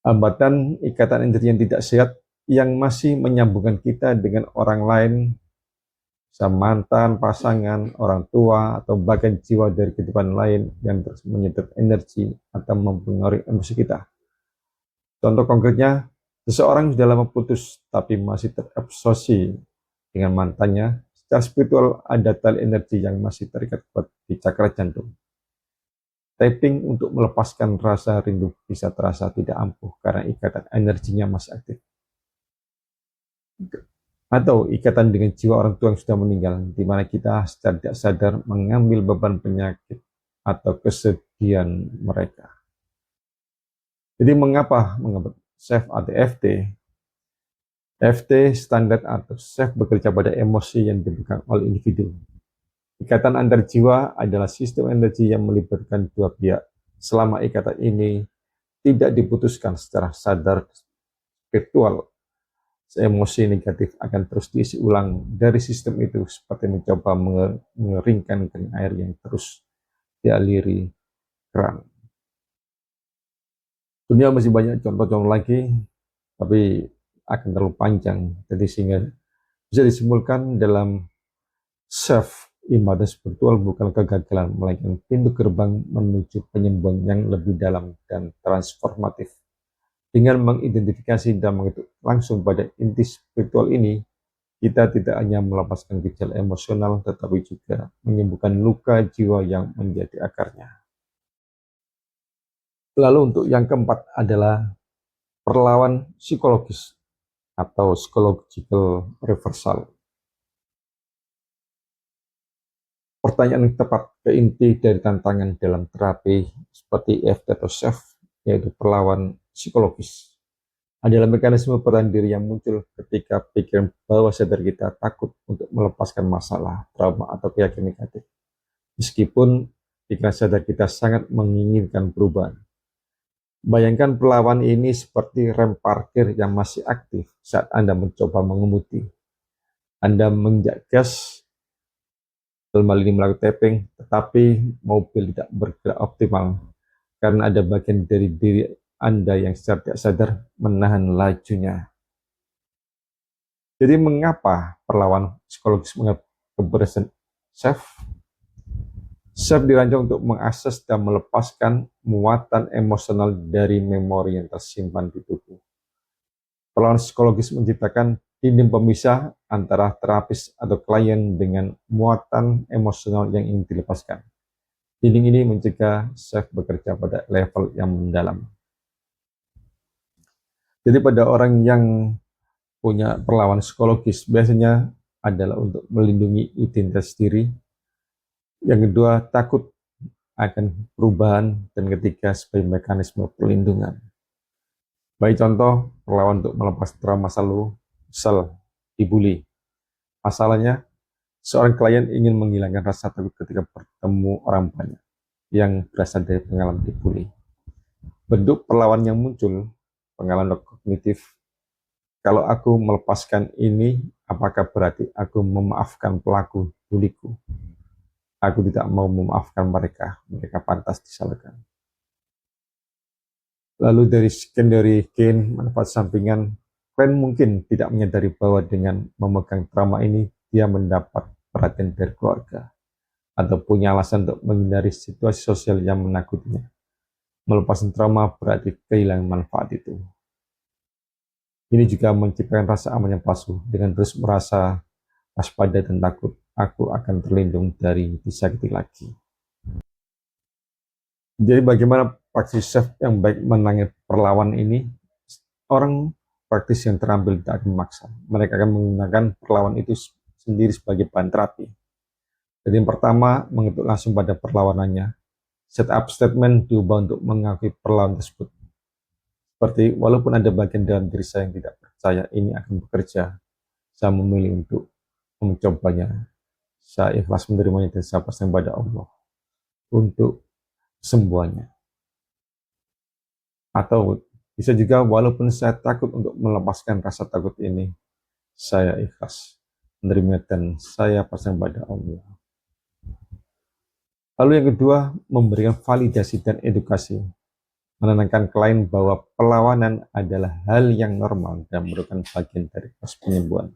Hambatan ikatan energi yang tidak sehat yang masih menyambungkan kita dengan orang lain, mantan, pasangan, orang tua, atau bahkan jiwa dari kehidupan lain yang terus menyedot energi atau mempengaruhi emosi kita. Contoh konkretnya, seseorang sudah lama putus tapi masih terobsesi dengan mantannya. Secara spiritual ada tali energi yang masih terikat kuat di cakra jantung. Tapping untuk melepaskan rasa rindu bisa terasa tidak ampuh karena ikatan energinya masih aktif. Atau ikatan dengan jiwa orang tua yang sudah meninggal, di mana kita secara tidak sadar mengambil beban penyakit atau kesedihan mereka. Jadi mengapa SAFe atau FT? FT standar atau SAFe bekerja pada emosi yang dipegang oleh individu. Ikatan antar jiwa adalah sistem energi yang melibatkan dua pihak. Selama ikatan ini tidak diputuskan secara sadar spiritual, emosi negatif akan terus diisi ulang dari sistem itu, seperti mencoba mengeringkan air yang terus dialiri keran. Dunia masih banyak contoh-contoh lagi, tapi akan terlalu panjang, jadi sehingga bisa disimpulkan dalam self ibadah spiritual bukan kegagalan, melainkan pintu gerbang menuju penyembuhan yang lebih dalam dan transformatif. Dengan mengidentifikasi dan mengetuk langsung pada inti spiritual ini, kita tidak hanya melepaskan gejala emosional, tetapi juga menyembuhkan luka jiwa yang menjadi akarnya. Lalu untuk yang keempat adalah perlawan psikologis atau psychological reversal. Pertanyaan yang tepat ke inti dari tantangan dalam terapi seperti EFT atau SAFe, yaitu perlawan psikologis, adalah mekanisme pertahanan diri yang muncul ketika pikiran bawah sadar kita takut untuk melepaskan masalah, trauma, atau keyakinan negatif. Meskipun pikiran sadar kita sangat menginginkan perubahan. Bayangkan perlawan ini seperti rem parkir yang masih aktif saat Anda mencoba mengemudi. Anda menginjak gas, dalam hal ini melakukan tapping, tetapi mobil tidak bergerak optimal karena ada bagian dari diri Anda yang secara tidak sadar menahan lajunya. Jadi mengapa perlawan psikologis menganggap keberhasilan SAFe? SAFe dirancang untuk mengakses dan melepaskan muatan emosional dari memori yang tersimpan di tubuh. Perlawanan psikologis menciptakan dinding pemisah antara terapis atau klien dengan muatan emosional yang ingin dilepaskan. Dinding ini mencegah SAFe bekerja pada level yang mendalam. Jadi pada orang yang punya perlawanan psikologis biasanya adalah untuk melindungi identitas diri. Yang kedua, takut akan perubahan, dan ketiga, sebagai mekanisme perlindungan. Baik contoh, perlawan untuk melepas trauma masa lalu, misal dibully. Masalahnya, seorang klien ingin menghilangkan rasa takut ketika bertemu orang banyak yang berasal dari pengalaman dibully. Bentuk perlawan yang muncul, pengalaman kognitif. Kalau aku melepaskan ini, apakah berarti aku memaafkan pelaku buliku? Aku tidak mau memaafkan mereka, mereka pantas disalahkan. Lalu dari secondary gain, manfaat sampingan, klien mungkin tidak menyadari bahwa dengan memegang trauma ini, dia mendapat perhatian dari keluarga, atau punya alasan untuk menghindari situasi sosial yang menakutinya. Melepaskan trauma berarti kehilangan manfaat itu. Ini juga menciptakan rasa aman yang palsu, dengan terus merasa waspada dan takut, aku akan terlindung dari disakiti lagi. Jadi bagaimana praktisi SAFe yang baik menangani perlawan ini? Orang praktis yang terampil tidak akan memaksa. Mereka akan menggunakan perlawan itu sendiri sebagai bahan terapi. Jadi yang pertama, mengetuk langsung pada perlawanannya. Setup statement diubah untuk mengakui perlawan tersebut. Seperti, walaupun ada bagian dalam diri saya yang tidak percaya ini akan bekerja, saya memilih untuk mencobanya. Saya ikhlas menerimanya dan saya pasrahkan pada Allah untuk kesembuhannya. Atau bisa juga, walaupun saya takut untuk melepaskan rasa takut ini, saya ikhlas menerima dan saya pasrahkan pada Allah. Lalu yang kedua, memberikan validasi dan edukasi. Menenangkan klien bahwa perlawanan adalah hal yang normal dan merupakan bagian dari proses penyembuhan.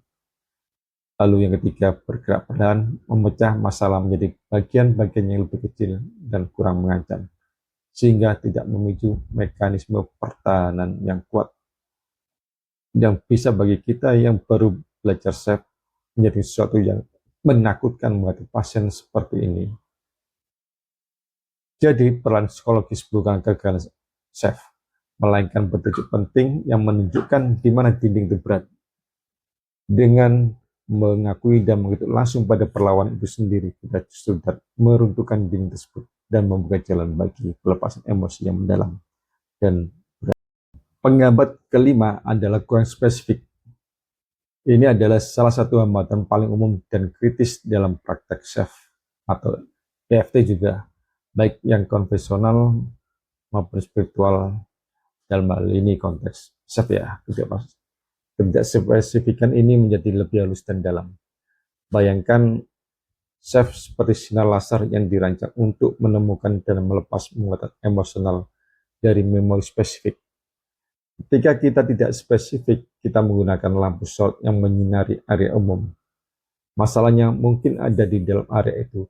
Lalu yang ketiga, bergerak perlahan, memecah masalah menjadi bagian-bagian yang lebih kecil dan kurang mengancam, sehingga tidak memicu mekanisme pertahanan yang kuat. Yang bisa bagi kita yang baru belajar SAFe menjadi sesuatu yang menakutkan menghadapi pasien seperti ini. Jadi peran psikologis bukan kegagalan SAFe, melainkan petunjuk penting yang menunjukkan di mana dinding itu berat. Dengan mengakui dan mengetuk langsung pada perlawanan itu sendiri, kita justru meruntuhkan dinding tersebut dan membuka jalan bagi pelepasan emosi yang mendalam dan Penghambat kelima adalah kurang spesifik. Ini adalah salah satu hambatan paling umum dan kritis dalam praktek chef atau EFT juga, baik yang konvensional maupun spiritual. Dalam hal ini konteks chef ya, tidak spesifikan ini menjadi lebih halus dan dalam. Bayangkan chef seperti sinar laser yang dirancang untuk menemukan dan melepas muatan emosional dari memori spesifik. Ketika kita tidak spesifik, kita menggunakan lampu sorot yang menyinari area umum. Masalahnya mungkin ada di dalam area itu,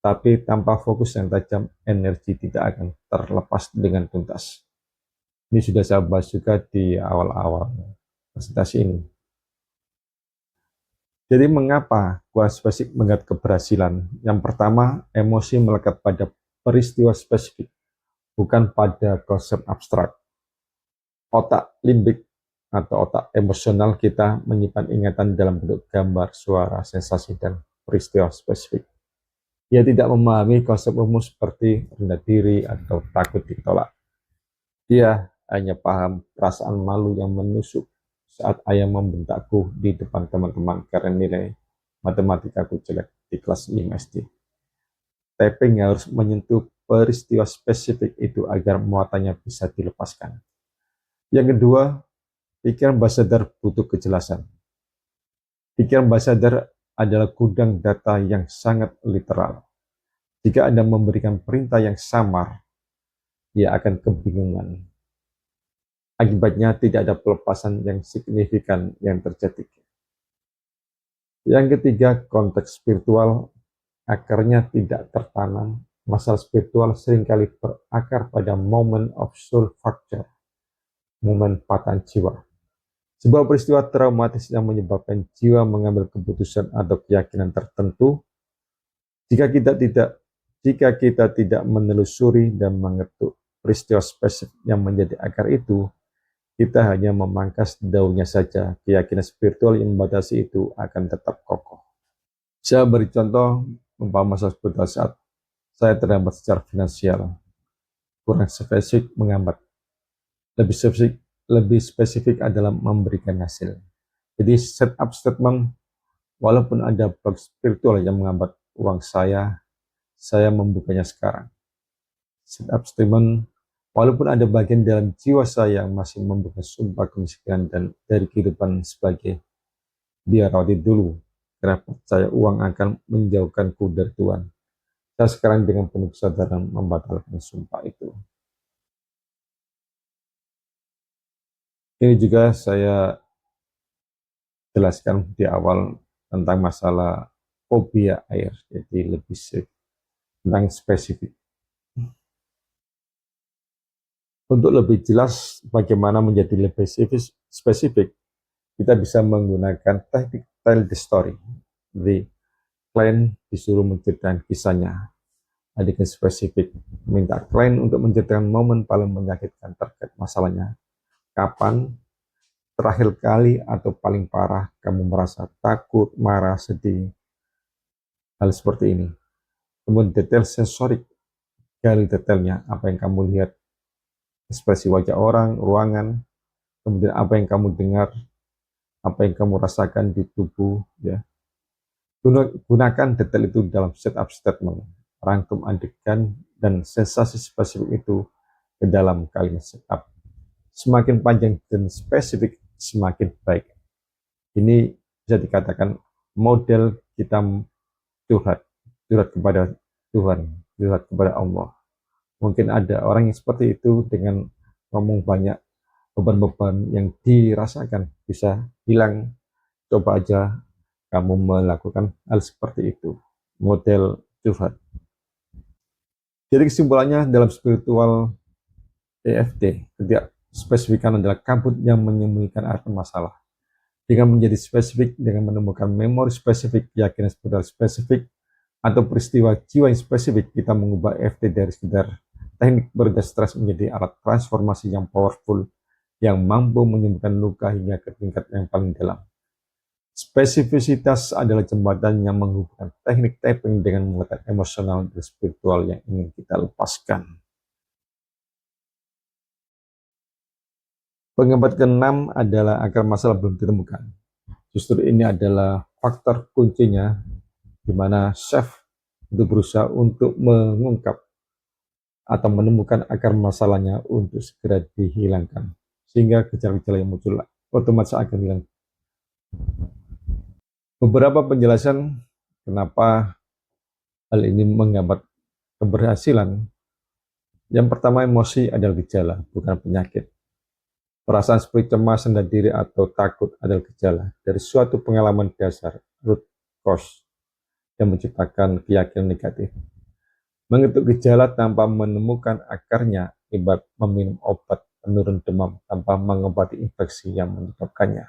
tapi tanpa fokus yang tajam, energi tidak akan terlepas dengan tuntas. Ini sudah saya bahas juga di awal-awal presentasi ini. Jadi mengapa kurang spesifik melihat keberhasilan? Yang pertama, emosi melekat pada peristiwa spesifik, bukan pada konsep abstrak. Otak limbik atau otak emosional kita menyimpan ingatan dalam bentuk gambar, suara, sensasi, dan peristiwa spesifik. Ia tidak memahami konsep umum seperti rendah diri atau takut ditolak. Dia hanya paham perasaan malu yang menusuk saat ayah membentakku di depan teman-teman karena nilai matematikaku jelek di kelas 5 SD. Tapping harus menyentuh peristiwa spesifik itu agar muatannya bisa dilepaskan. Yang kedua, pikiran basadar butuh kejelasan. Pikiran basadar adalah gudang data yang sangat literal. Jika Anda memberikan perintah yang samar, ia akan kebingungan. Akibatnya tidak ada pelepasan yang signifikan yang terjadi. Yang ketiga, konteks spiritual akarnya tidak tertanam. Masalah spiritual seringkali berakar pada moment of soul fracture, momen patah jiwa. Sebuah peristiwa traumatis yang menyebabkan jiwa mengambil keputusan atau keyakinan tertentu. Jika kita tidak menelusuri dan mengetuk peristiwa spesifik yang menjadi akar itu, kita hanya memangkas daunnya saja. Keyakinan spiritual yang membatasi itu akan tetap kokoh. Saya beri contoh umpama masalah spiritual saat saya terhambat secara finansial. Kurang spesifik menghambat. Lebih spesifik adalah memberikan hasil. Jadi setup statement, walaupun ada blok spiritual yang menghambat uang saya membukanya sekarang. Setup statement, walaupun ada bagian dalam jiwa saya yang masih membuka sumpah kemiskinan dan dari kehidupan sebagai biar rawati dulu, karena percaya uang akan menjauhkanku dari Tuhan. Saya sekarang dengan penuh kesadaran membatalkan sumpah itu. Ini juga saya jelaskan di awal tentang masalah fobia air, jadi lebih tentang spesifik. Untuk lebih jelas bagaimana menjadi lebih spesifik, kita bisa menggunakan teknik tell the story. Jadi, klien disuruh menceritakan kisahnya, adegan spesifik, minta klien untuk menceritakan momen paling menyakitkan terkait masalahnya. Kapan, terakhir kali, atau paling parah kamu merasa takut, marah, sedih, hal seperti ini. Kemudian detail sensorik, gali detailnya, apa yang kamu lihat, ekspresi wajah orang, ruangan, kemudian apa yang kamu dengar, apa yang kamu rasakan di tubuh, ya. Gunakan detail itu dalam setup statement, rangkum adegan dan sensasi spesifik itu ke dalam kalimat setup. Semakin panjang dan spesifik, semakin baik. Ini bisa dikatakan model kita curhat kepada Tuhan, curhat kepada Allah. Mungkin ada orang yang seperti itu dengan ngomong banyak, beban-beban yang dirasakan bisa hilang. Coba aja kamu melakukan hal seperti itu, model curhat. Jadi kesimpulannya dalam spiritual EFT, spesifikan adalah kabut yang menyembunyikan arti masalah. Dengan menjadi spesifik, dengan menemukan memori spesifik, keyakinan spiritual spesifik, atau peristiwa jiwa yang spesifik, kita mengubah EFT dari sekedar teknik beredar stres menjadi alat transformasi yang powerful, yang mampu menyembuhkan luka hingga ke tingkat yang paling dalam. Spesifisitas adalah jembatan yang menghubungkan teknik tapping dengan muatan emosional dan spiritual yang ingin kita lepaskan. Pengembat keenam adalah akar masalah belum ditemukan. Justru ini adalah faktor kuncinya di mana chef itu berusaha untuk mengungkap atau menemukan akar masalahnya untuk segera dihilangkan, sehingga gejala-gejala yang muncul otomatis akan hilang. Beberapa penjelasan kenapa hal ini menghambat keberhasilan. Yang pertama, emosi adalah gejala, bukan penyakit. Perasaan seperti cemas, rendah diri, atau takut adalah gejala dari suatu pengalaman dasar, root cause, yang menciptakan keyakinan negatif. Mengetuk gejala tanpa menemukan akarnya ibarat meminum obat penurun demam tanpa mengobati infeksi yang menyebabkannya,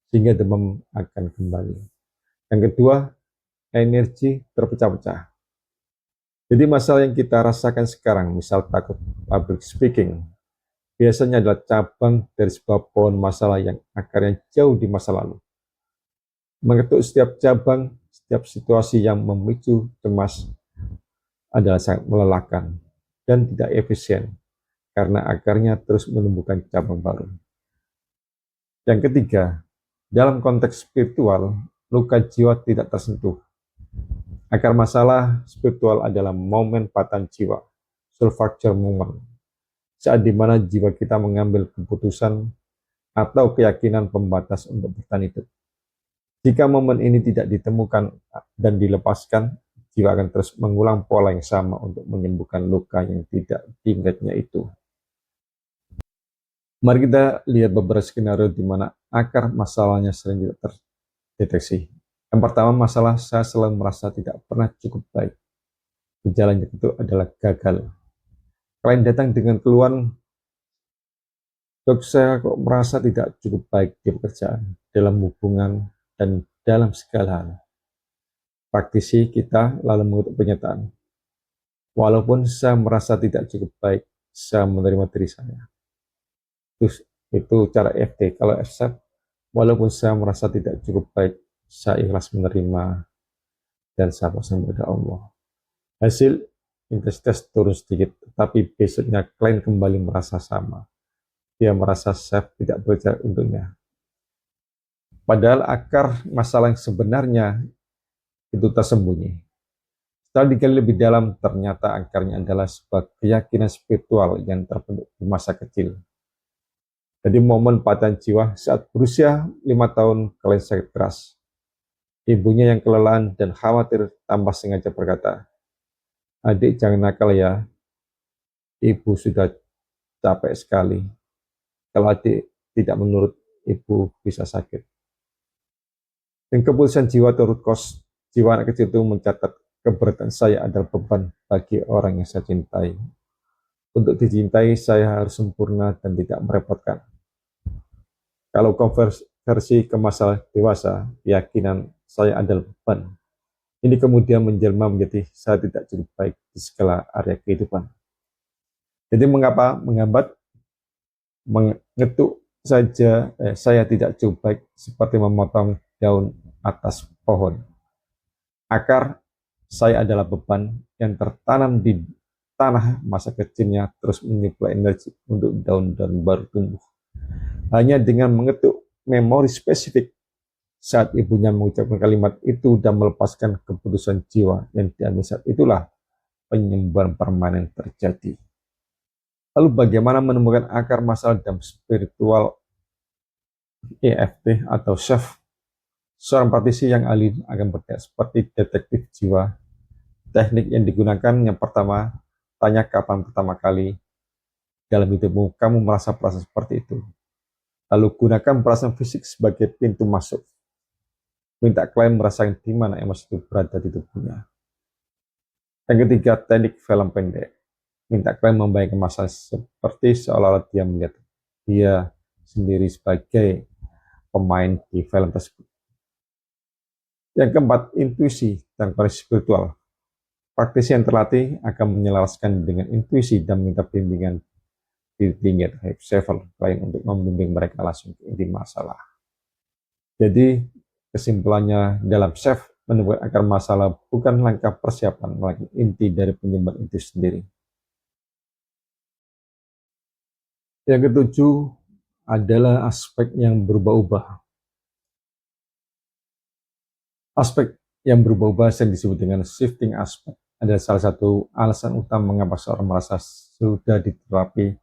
sehingga demam akan kembali. Yang kedua, energi terpecah-pecah. Jadi masalah yang kita rasakan sekarang, misal takut public speaking, biasanya adalah cabang dari sebuah pohon masalah yang akarnya jauh di masa lalu. Mengetuk setiap cabang, setiap situasi yang memicu cemas adalah sangat melelahkan dan tidak efisien karena akarnya terus menumbuhkan cabang baru. Yang ketiga, dalam konteks spiritual, luka jiwa tidak tersentuh. Akar masalah spiritual adalah momen patah jiwa, soul fracture moment, saat dimana jiwa kita mengambil keputusan atau keyakinan pembatas untuk bertahan hidup. Jika momen ini tidak ditemukan dan dilepaskan, jiwa akan terus mengulang pola yang sama untuk menyembuhkan luka yang tidak diingatnya itu. Mari kita lihat beberapa skenario di mana akar masalahnya sering tidak terdeteksi. Yang pertama, masalah saya selalu merasa tidak pernah cukup baik. Gejalanya itu adalah gagal. Klien datang dengan keluhan, dok saya kok merasa tidak cukup baik di pekerjaan, dalam hubungan, dan dalam segala hal. Praktisi kita lalu mengutuk pernyataan, walaupun saya merasa tidak cukup baik, saya menerima diri saya. Itu cara FT. Kalau accept, walaupun saya merasa tidak cukup baik, saya ikhlas menerima dan saya pasrah kepada Allah. Hasil intensitas turun sedikit, tapi besoknya klien kembali merasa sama. Dia merasa chef tidak bekerja untuknya. Padahal akar masalah yang sebenarnya itu tersembunyi. Setelah digali lebih dalam, ternyata akarnya adalah sebuah keyakinan spiritual yang terbentuk di masa kecil. Jadi momen patah jiwa saat berusia 5 tahun, klien sakit keras. Ibunya yang kelelahan dan khawatir tanpa sengaja berkata, adik jangan nakal ya, ibu sudah capek sekali. Kalau adik tidak menurut, ibu bisa sakit. Dan keputusan jiwa turut kos, jiwa anak kecil itu mencatat keberatan saya adalah beban bagi orang yang saya cintai. Untuk dicintai, saya harus sempurna dan tidak merepotkan. Kalau konversi ke masalah dewasa, keyakinan saya adalah beban. Ini kemudian menjelma menjadi saya tidak cukup baik di segala area kehidupan. Jadi mengapa menghambat? Mengetuk saja saya tidak cukup baik seperti memotong daun atas pohon. Akar saya adalah beban yang tertanam di tanah masa kecilnya terus menyuplai energi untuk daun-daun baru tumbuh. Hanya dengan mengetuk memori spesifik saat ibunya mengucapkan kalimat itu dan melepaskan keputusan jiwa yang diambil saat itulah penyembuhan permanen terjadi. Lalu bagaimana menemukan akar masalah dalam spiritual EFT atau chef? Seorang praktisi yang ahli akan bertindak seperti detektif jiwa. Teknik yang digunakan yang pertama, tanya kapan pertama kali dalam hidupmu kamu merasa perasaan seperti itu. Lalu gunakan perasaan fisik sebagai pintu masuk. Minta klien merasakan di mana emosi itu berada di tubuhnya. Yang ketiga, teknik film pendek. Minta klien membayangkan masalah seperti seolah-olah dia melihat dia sendiri sebagai pemain di film tersebut. Yang keempat, intuisi dan koneksi spiritual. Praktisi yang terlatih akan menyelaraskan dengan intuisi dan minta bimbingan di tinggi atau saver klien untuk membimbing mereka langsung ke inti masalah. Jadi kesimpulannya dalam chef menemukan akar masalah bukan langkah persiapan, melainkan inti dari penyebab itu sendiri. Yang ketujuh, adalah aspek yang berubah-ubah. Aspek yang berubah-ubah yang disebut dengan shifting aspect adalah salah satu alasan utama mengapa seorang merasa sudah diterapi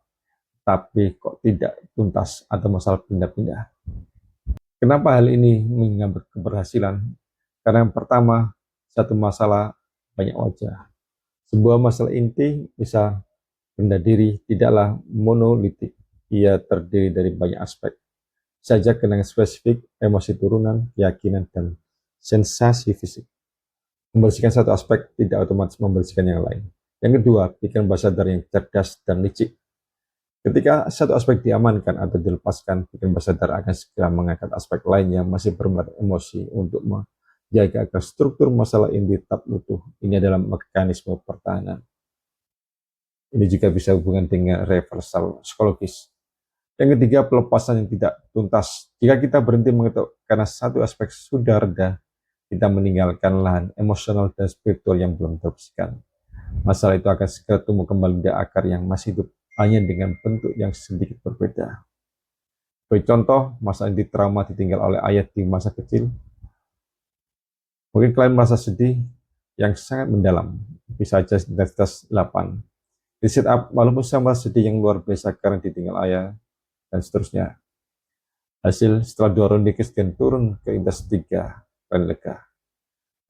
tapi kok tidak tuntas atau masalah pindah-pindah. Kenapa hal ini menyambut keberhasilan? Karena yang pertama, satu masalah banyak wajah. Sebuah masalah inti bisa rendah diri tidaklah monolitik. Ia terdiri dari banyak aspek. Saja kenangan spesifik, emosi turunan, keyakinan, dan sensasi fisik. Membersihkan satu aspek tidak otomatis membersihkan yang lain. Yang kedua, pikiran sadar yang cerdas dan licik. Ketika satu aspek diamankan atau dilepaskan, pikiran sadar akan segera mengangkat aspek lain yang masih bermuatan emosi untuk menjaga agar struktur masalah inti tetap utuh. Ini adalah mekanisme pertahanan. Ini juga bisa hubungan dengan reversal psikologis. Yang ketiga, pelepasan yang tidak tuntas. Jika kita berhenti mengetuk karena satu aspek sudah reda, kita meninggalkan lahan emosional dan spiritual yang belum terbersihkan. Masalah itu akan segera tumbuh kembali di akar yang masih hidup, hanya dengan bentuk yang sedikit berbeda. Bagi contoh, masalah inti trauma ditinggal oleh ayah di masa kecil. Mungkin kalian merasa sedih yang sangat mendalam, bisa saja intensitas 8. Di sit up, walaupun saya merasa sedih yang luar biasa karena ditinggal ayah, dan seterusnya. Hasil setelah 2 ronde kemudian turun ke intensitas 3, kalian lega.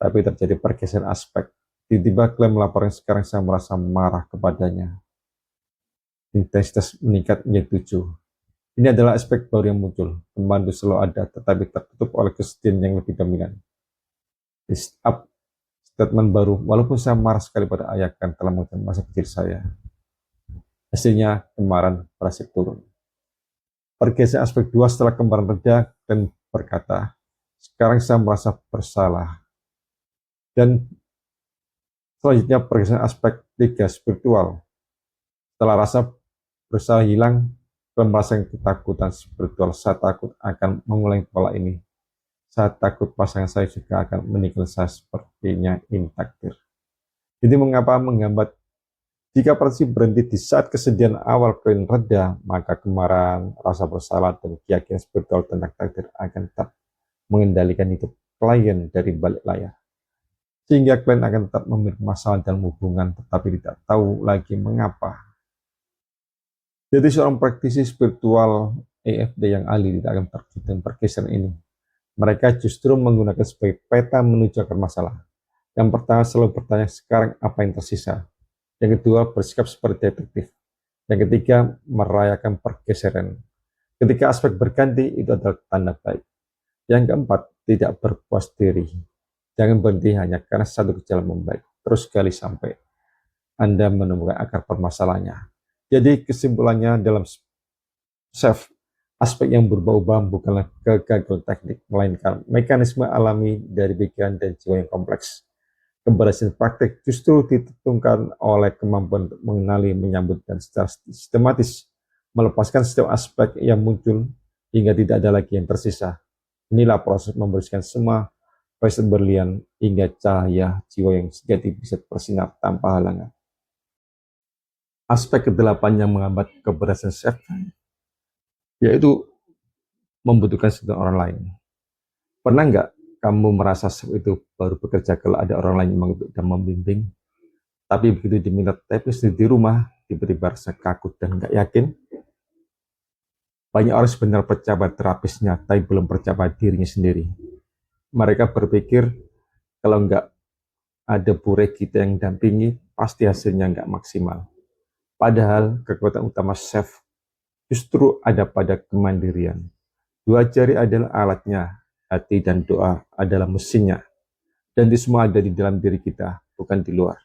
Tapi terjadi pergeseran aspek. Tiba-tiba kalian melaporkan sekarang saya merasa marah kepadanya. Intensitas meningkat menjadi 7. Ini adalah aspek baru yang muncul. Pemandu selalu ada, tetapi tertutup oleh kesedihan yang lebih dominan. Up statement baru, walaupun saya marah sekali pada ayah kan telah mengucapkan masa kecil saya. Hasilnya kemarahan berhasil turun. Pergeseran aspek 2 setelah kemarahan reda dan berkata, sekarang saya merasa bersalah. Dan selanjutnya pergeseran aspek 3 spiritual. Setelah rasa bersalah hilang, dan merasa ketakutan spiritual, saya takut akan mengulangi pola ini. Saya takut pasangan saya juga akan meninggal saya sepertinya ini takdir. Jadi mengapa menghambat? Jika prinsip berhenti di saat kesedihan awal kalian reda, maka kemarahan, rasa bersalah, dan keyakinan spiritual tentang takdir akan tetap mengendalikan hidup klien dari balik layar. Sehingga klien akan tetap memiliki masalah dalam hubungan, tetapi tidak tahu lagi mengapa. Jadi seorang praktisi spiritual EFD yang ahli tidak akan terkejut dengan pergeseran ini. Mereka justru menggunakan sebagai peta menuju akar masalah. Yang pertama selalu bertanya sekarang apa yang tersisa. Yang kedua bersikap seperti detektif. Yang ketiga merayakan pergeseran. Ketika aspek berganti itu adalah tanda baik. Yang keempat tidak berpuas diri. Jangan berhenti hanya karena satu gejala membaik. Terus gali sampai Anda menemukan akar permasalahannya. Jadi kesimpulannya dalam self, aspek yang berubah-ubah bukanlah kegagalan teknik, melainkan mekanisme alami dari pikiran dan jiwa yang kompleks. Keberhasilan praktek justru ditentukan oleh kemampuan untuk mengenali, menyambut, dan secara sistematis melepaskan setiap aspek yang muncul hingga tidak ada lagi yang tersisa. Inilah proses membersihkan semua faset berlian hingga cahaya jiwa yang sejati bisa bersinar tanpa halangan. Aspek ke-8 yang menghambat keberhasilan self yaitu membutuhkan sentuhan orang lain. Pernah nggak kamu merasa self itu baru bekerja kalau ada orang lain yang mengutuk dan membimbing? Tapi begitu diminta tapis di rumah, tiba-tiba rasa kaku dan nggak yakin? Banyak orang sebenarnya percaya pada terapisnya, tapi belum percaya pada dirinya sendiri. Mereka berpikir kalau nggak ada pure kita yang dampingi, pasti hasilnya nggak maksimal. Padahal kekuatan utama self justru ada pada kemandirian. 2 jari adalah alatnya, hati dan doa adalah mesinnya. Dan itu semua ada di dalam diri kita, bukan di luar.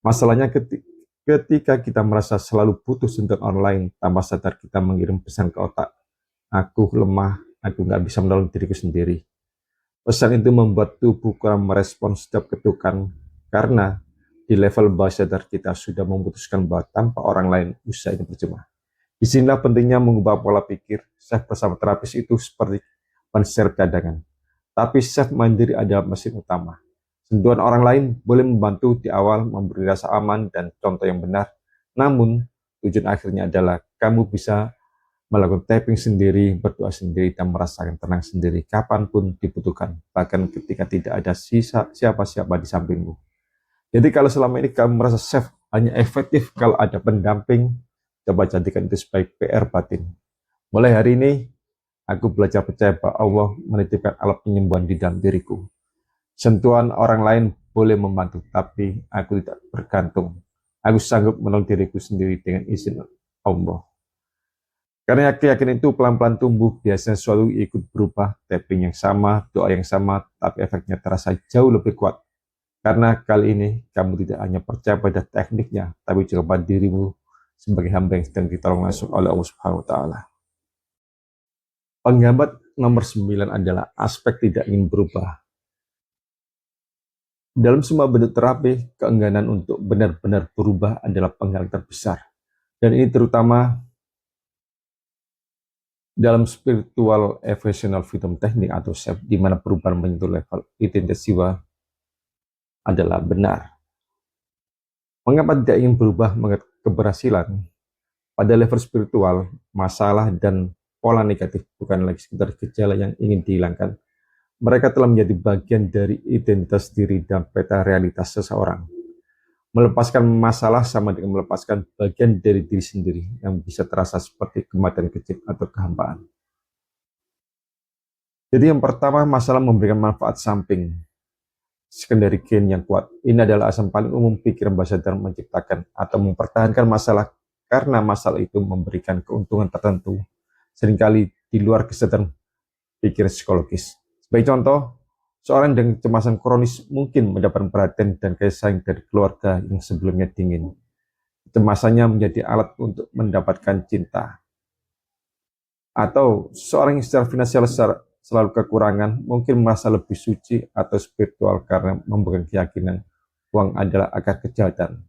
Masalahnya ketika kita merasa selalu butuh sentuhan online, tanpa sadar kita mengirim pesan ke otak, aku lemah, aku nggak bisa menolong diriku sendiri. Pesan itu membuat tubuh kurang merespon setiap ketukan, karena di level bawah sadar kita sudah memutuskan bahwa tanpa orang lain usaha ini percuma. Disinilah pentingnya mengubah pola pikir. Self bersama terapis itu seperti konser cadangan. Tapi self mandiri adalah mesin utama. Sentuhan orang lain boleh membantu di awal, memberi rasa aman dan contoh yang benar. Namun, tujuan akhirnya adalah kamu bisa melakukan tapping sendiri, berdoa sendiri, dan merasakan tenang sendiri kapanpun dibutuhkan, bahkan ketika tidak ada siapa-siapa di sampingmu. Jadi kalau selama ini kamu merasa safe hanya efektif kalau ada pendamping, coba jadikan itu sebagai PR batin. Mulai hari ini, aku belajar percaya bahwa Allah menitipkan alat penyembuhan di dalam diriku. Sentuhan orang lain boleh membantu, tapi aku tidak bergantung. Aku sanggup menolong diriku sendiri dengan izin Allah. Karena keyakinan itu pelan-pelan tumbuh, biasanya selalu ikut berubah, tapping yang sama, doa yang sama, tapi efeknya terasa jauh lebih kuat. Karena kali ini kamu tidak hanya percaya pada tekniknya, tapi juga pada dirimu sebagai hamba yang sedang ditolong langsung oleh Allah Subhanahu wa Ta'ala. Penghambat nomor 9 adalah aspek tidak ingin berubah. Dalam semua bentuk terapi, keengganan untuk benar-benar berubah adalah penghalang terbesar. Dan ini terutama dalam spiritual evolutional freedom technique atau SEF, di mana perubahan menyentuh level identitas jiwa adalah benar. Mengapa tidak ingin berubah mengenai keberhasilan? Pada level spiritual, masalah dan pola negatif bukan lagi sekedar gejala yang ingin dihilangkan. Mereka telah menjadi bagian dari identitas diri dan peta realitas seseorang. Melepaskan masalah sama dengan melepaskan bagian dari diri sendiri yang bisa terasa seperti kematian kecil atau kehampaan. Jadi yang pertama, masalah memberikan manfaat samping. Secondary gain yang kuat. Ini adalah asam paling umum pikiran bahasa dalam menciptakan atau mempertahankan masalah karena masalah itu memberikan keuntungan tertentu, seringkali di luar kesadaran pikiran psikologis. Sebagai contoh, seorang dengan kecemasan kronis mungkin mendapat perhatian dan kasih sayang dari keluarga yang sebelumnya dingin. Kecemasannya menjadi alat untuk mendapatkan cinta. Atau seorang yang secara finansial selalu kekurangan, mungkin merasa lebih suci atau spiritual karena memegang keyakinan uang adalah akar kejahatan.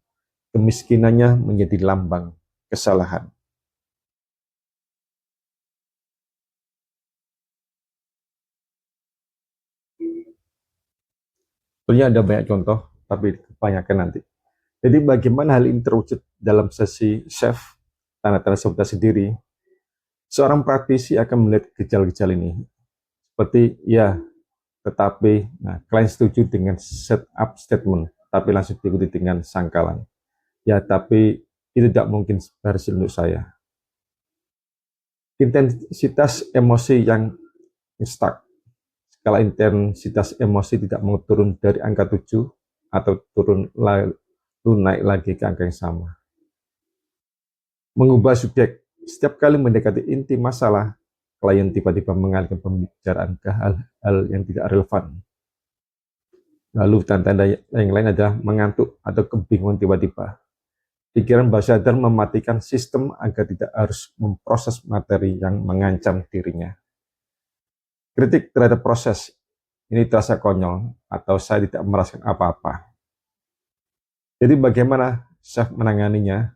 Kemiskinannya menjadi lambang kesalahan. Sebenarnya ada banyak contoh, tapi kebanyakan nanti. Jadi bagaimana hal ini terwujud dalam sesi chef, tanda-tanda sabotase diri, seorang praktisi akan melihat gejala-gejala ini. Seperti, ya, tetapi, klien setuju dengan setup statement, tapi langsung diikuti dengan sangkalan. Ya, tapi itu tidak mungkin berhasil untuk saya. Intensitas emosi yang stuck. Skala intensitas emosi tidak mau turun dari angka 7 atau turun lalu naik lagi ke angka yang sama. Mengubah subjek. Setiap kali mendekati inti masalah, klien tiba-tiba mengalihkan pembicaraan ke hal-hal yang tidak relevan. Lalu tanda-tanda yang lain adalah mengantuk atau kebingungan tiba-tiba. Pikiran bawah sadar mematikan sistem agar tidak harus memproses materi yang mengancam dirinya. Kritik terhadap proses, ini terasa konyol atau saya tidak merasakan apa-apa. Jadi bagaimana chef menanganinya?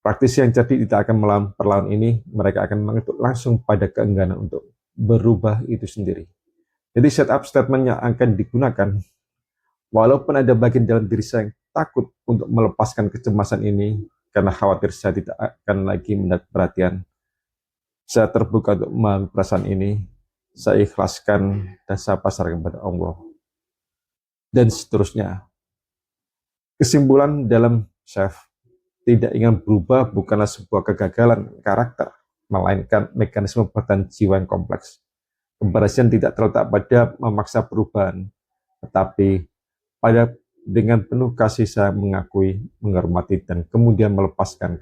Praktisi yang cerdik tidak akan melawan perlawan ini, mereka akan mengetuk langsung pada keengganan untuk berubah itu sendiri. Jadi setup statement yang akan digunakan, walaupun ada bagian dalam diri saya yang takut untuk melepaskan kecemasan ini, karena khawatir saya tidak akan lagi mendapat perhatian. Saya terbuka untuk memahami perasaan ini, saya ikhlaskan dan saya pasarkan kepada Allah. Dan seterusnya. Kesimpulan dalam chef, tidak ingin berubah bukanlah sebuah kegagalan karakter, melainkan mekanisme pertahanan jiwa yang kompleks. Keberhasilan tidak terletak pada memaksa perubahan, tetapi pada dengan penuh kasih saya mengakui, menghormati, dan kemudian melepaskan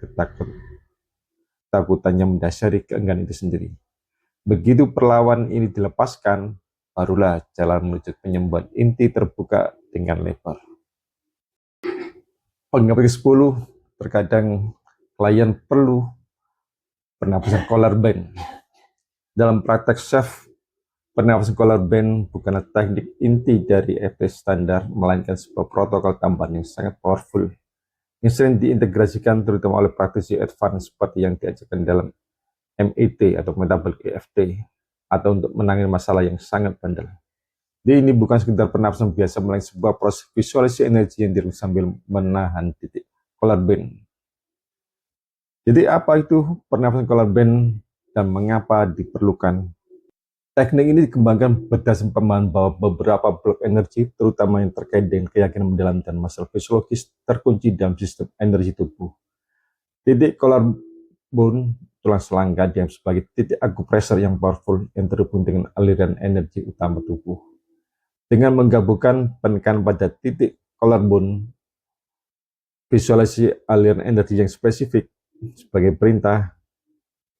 ketakutannya mendasari keengganan itu sendiri. Begitu perlawan ini dilepaskan, barulah jalan menuju penyembuhan inti terbuka dengan lebar. Pengertian ke-10, terkadang klien perlu pernapasan collar band. Dalam praktek chef, pernapasan collar band bukanlah teknik inti dari EFT standar, melainkan sebuah protokol tambahan yang sangat powerful, yang sering diintegrasikan terutama oleh praktisi advance seperti yang diajarkan dalam MET atau Metabolic EFT, atau untuk menangani masalah yang sangat bandel. Jadi ini bukan sekedar pernapasan biasa, melainkan sebuah proses visualisasi energi yang dilakukan sambil menahan titik collar band. Jadi apa itu pernafasan color band dan mengapa diperlukan? Teknik ini dikembangkan berdasarkan pemahaman bahwa beberapa blok energi, terutama yang terkait dengan keyakinan mendalam dan masalah fisiologis, terkunci dalam sistem energi tubuh. Titik collarbone tulang selangka dianggap sebagai titik akupresur yang powerful yang terhubung dengan aliran energi utama tubuh. Dengan menggabungkan penekanan pada titik collarbone, visualisasi aliran energi yang spesifik sebagai perintah,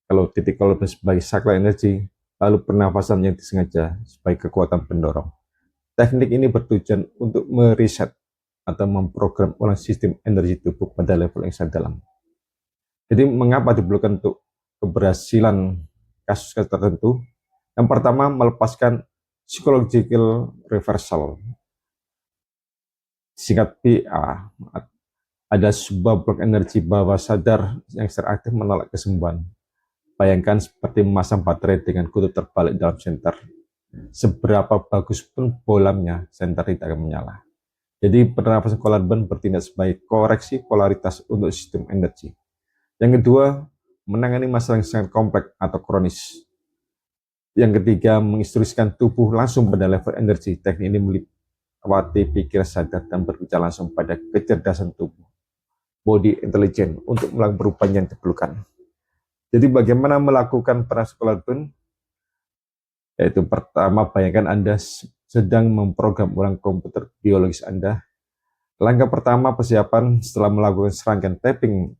kalau titik collarbone sebagai sakral energi, lalu pernafasan yang disengaja sebagai kekuatan pendorong. Teknik ini bertujuan untuk mereset atau memprogram ulang sistem energi tubuh pada level yang sangat dalam. Jadi mengapa diperlukan untuk keberhasilan kasus-kasus tertentu? Yang pertama, melepaskan psychological reversal, singkat PA. Ada sebuah blok energi bawah sadar yang secara aktif menolak kesembuhan. Bayangkan seperti memasang baterai dengan kutub terbalik dalam senter. Seberapa bagus pun bolamnya, senter tidak akan menyala. Jadi pernafasan collarbone bertindak sebagai koreksi polaritas untuk sistem energi. Yang kedua, menangani masalah yang sangat kompleks atau kronis. Yang ketiga, menginstruksikan tubuh langsung pada level energi. Teknik ini melewati pikiran sadar dan berbicara langsung pada kecerdasan tubuh, body intelligence, untuk melakukan perubahan yang diperlukan. Jadi bagaimana melakukan pernafasan collarbone? Yaitu pertama, bayangkan Anda sedang memprogram ulang komputer biologis Anda. Langkah pertama, persiapan setelah melakukan serangkaian tapping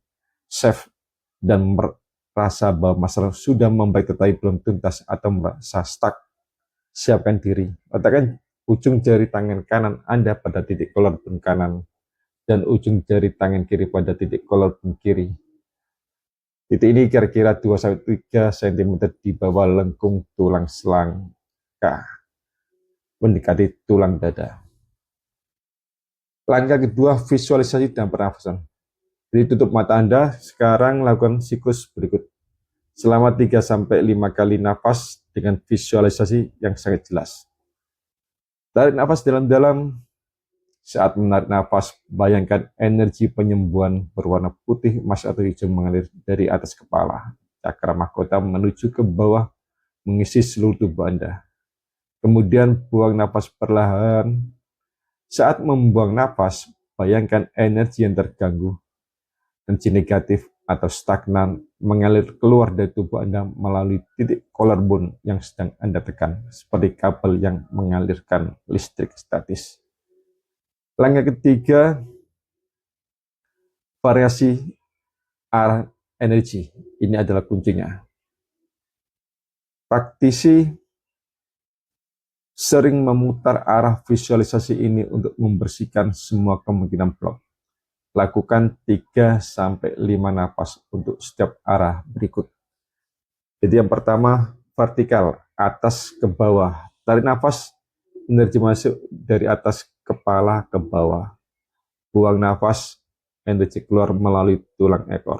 save dan merasa bahwa masalah sudah membaik tetapi belum tuntas atau merasa stuck, siapkan diri. Letakkan ujung jari tangan kanan Anda pada titik collarbone kanan dan ujung jari tangan kiri pada titik collarbone kiri. Titik ini kira-kira 2-3 cm di bawah lengkung tulang selangka, mendekati tulang dada. Langkah kedua, visualisasi dan pernafasan. Jadi tutup mata Anda, sekarang lakukan siklus berikut. Selama 3-5 kali nafas dengan visualisasi yang sangat jelas. Tarik nafas dalam-dalam. Saat menarik nafas, bayangkan energi penyembuhan berwarna putih, emas atau hijau mengalir dari atas kepala, cakra mahkota menuju ke bawah, mengisi seluruh tubuh Anda. Kemudian buang nafas perlahan. Saat membuang nafas, bayangkan energi yang terganggu, energi negatif atau stagnan mengalir keluar dari tubuh Anda melalui titik collarbone yang sedang Anda tekan, seperti kabel yang mengalirkan listrik statis. Langkah ketiga, variasi arah energi. Ini adalah kuncinya. Praktisi sering memutar arah visualisasi ini untuk membersihkan semua kemungkinan blok. Lakukan 3-5 nafas untuk setiap arah berikut. Jadi yang pertama, vertikal, atas ke bawah. Tarik nafas, energi masuk dari atas kepala ke bawah. Buang nafas, energi keluar melalui tulang ekor.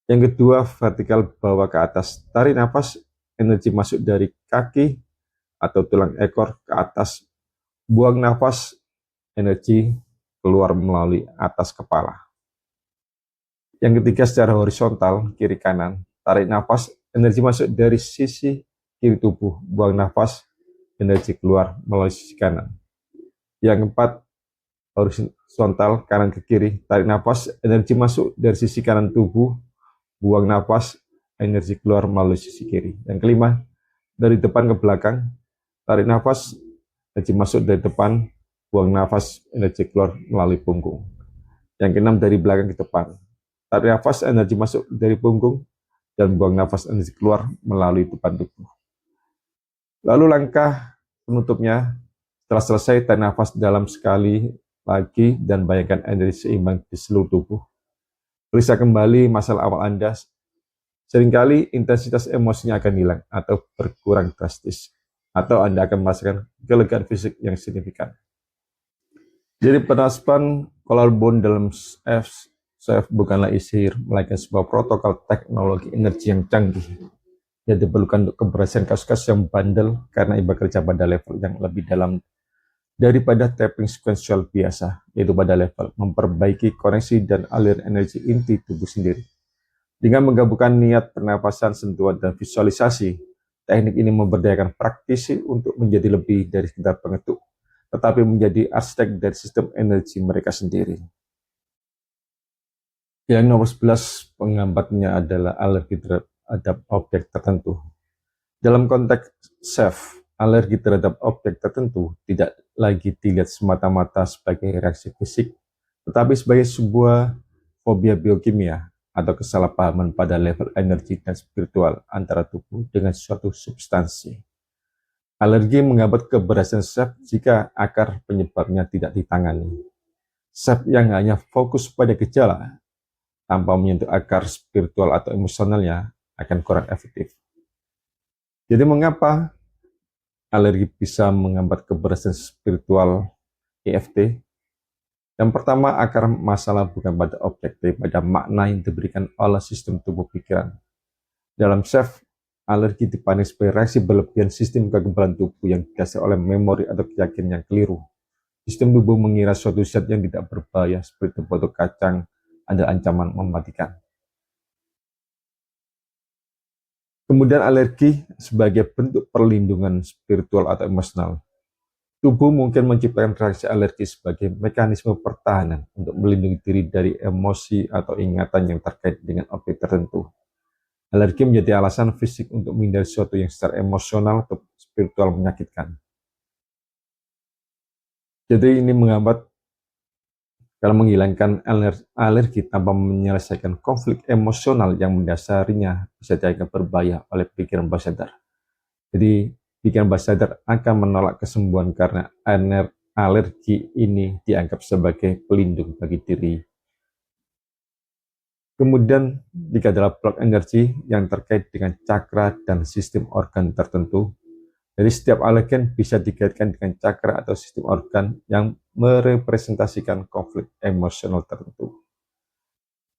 Yang kedua, vertikal bawah ke atas. Tarik nafas, energi masuk dari kaki atau tulang ekor ke atas. Buang nafas, energi keluar melalui atas kepala. Yang ketiga, secara horizontal, kiri kanan. Tarik nafas, energi masuk dari sisi kiri tubuh. Buang nafas, energi keluar melalui sisi kanan. Yang keempat, horizontal, kanan ke kiri. Tarik nafas, energi masuk dari sisi kanan tubuh. Buang nafas, energi keluar melalui sisi kiri. Yang kelima, dari depan ke belakang. Tarik nafas, energi masuk dari depan. Buang nafas, energi keluar melalui punggung. Yang keenam, dari belakang ke depan. Tarik nafas, energi masuk dari punggung, dan buang nafas, energi keluar melalui depan tubuh. Lalu langkah penutupnya, setelah selesai, tarik nafas dalam sekali lagi, dan bayangkan energi seimbang di seluruh tubuh. Periksa kembali masalah awal Anda. Seringkali intensitas emosinya akan hilang atau berkurang drastis, atau Anda akan merasakan kelegaan fisik yang signifikan. Jadi penerapan collarbone dalam SF bukanlah sihir, melainkan sebuah protokol teknologi energi yang canggih yang diperlukan untuk keberhasilan kasus-kasus yang bandel karena iba kerja pada level yang lebih dalam daripada tapping sequential biasa, yaitu pada level memperbaiki koneksi dan aliran energi inti tubuh sendiri. Dengan menggabungkan niat, pernapasan, sentuhan, dan visualisasi, teknik ini memberdayakan praktisi untuk menjadi lebih dari sekedar pengetuk, tetapi menjadi arsitek dari sistem energi mereka sendiri. Yang nomor 11 penghambatnya adalah alergi terhadap objek tertentu. Dalam konteks SEF, alergi terhadap objek tertentu tidak lagi dilihat semata-mata sebagai reaksi fisik, tetapi sebagai sebuah fobia biokimia atau kesalahpahaman pada level energi dan spiritual antara tubuh dengan suatu substansi. Alergi menghambat keberhasilan SEF jika akar penyebabnya tidak ditangani. SEF yang hanya fokus pada gejala tanpa menyentuh akar spiritual atau emosionalnya akan kurang efektif. Jadi mengapa alergi bisa menghambat keberhasilan spiritual EFT? Yang pertama, akar masalah bukan pada objek, tapi pada makna yang diberikan oleh sistem tubuh pikiran. Dalam SEF, alergi dipandang sebagai reaksi berlebihan sistem kekebalan tubuh yang didasari oleh memori atau keyakinan yang keliru. Sistem tubuh mengira suatu zat yang tidak berbahaya seperti botol kacang ada ancaman mematikan. Kemudian alergi sebagai bentuk perlindungan spiritual atau emosional. Tubuh mungkin menciptakan reaksi alergi sebagai mekanisme pertahanan untuk melindungi diri dari emosi atau ingatan yang terkait dengan objek tertentu. Alergi menjadi alasan fisik untuk menghindari sesuatu yang secara emosional atau spiritual menyakitkan. Jadi ini menghambat kalau menghilangkan alergi tanpa menyelesaikan konflik emosional yang mendasarinya bisa dianggap berbahaya oleh pikiran bawah sadar. Jadi pikiran bawah sadar akan menolak kesembuhan karena alergi ini dianggap sebagai pelindung bagi diri. Kemudian jika adalah blok energi yang terkait dengan cakra dan sistem organ tertentu. Jadi setiap alergen bisa dikaitkan dengan cakra atau sistem organ yang merepresentasikan konflik emosional tertentu.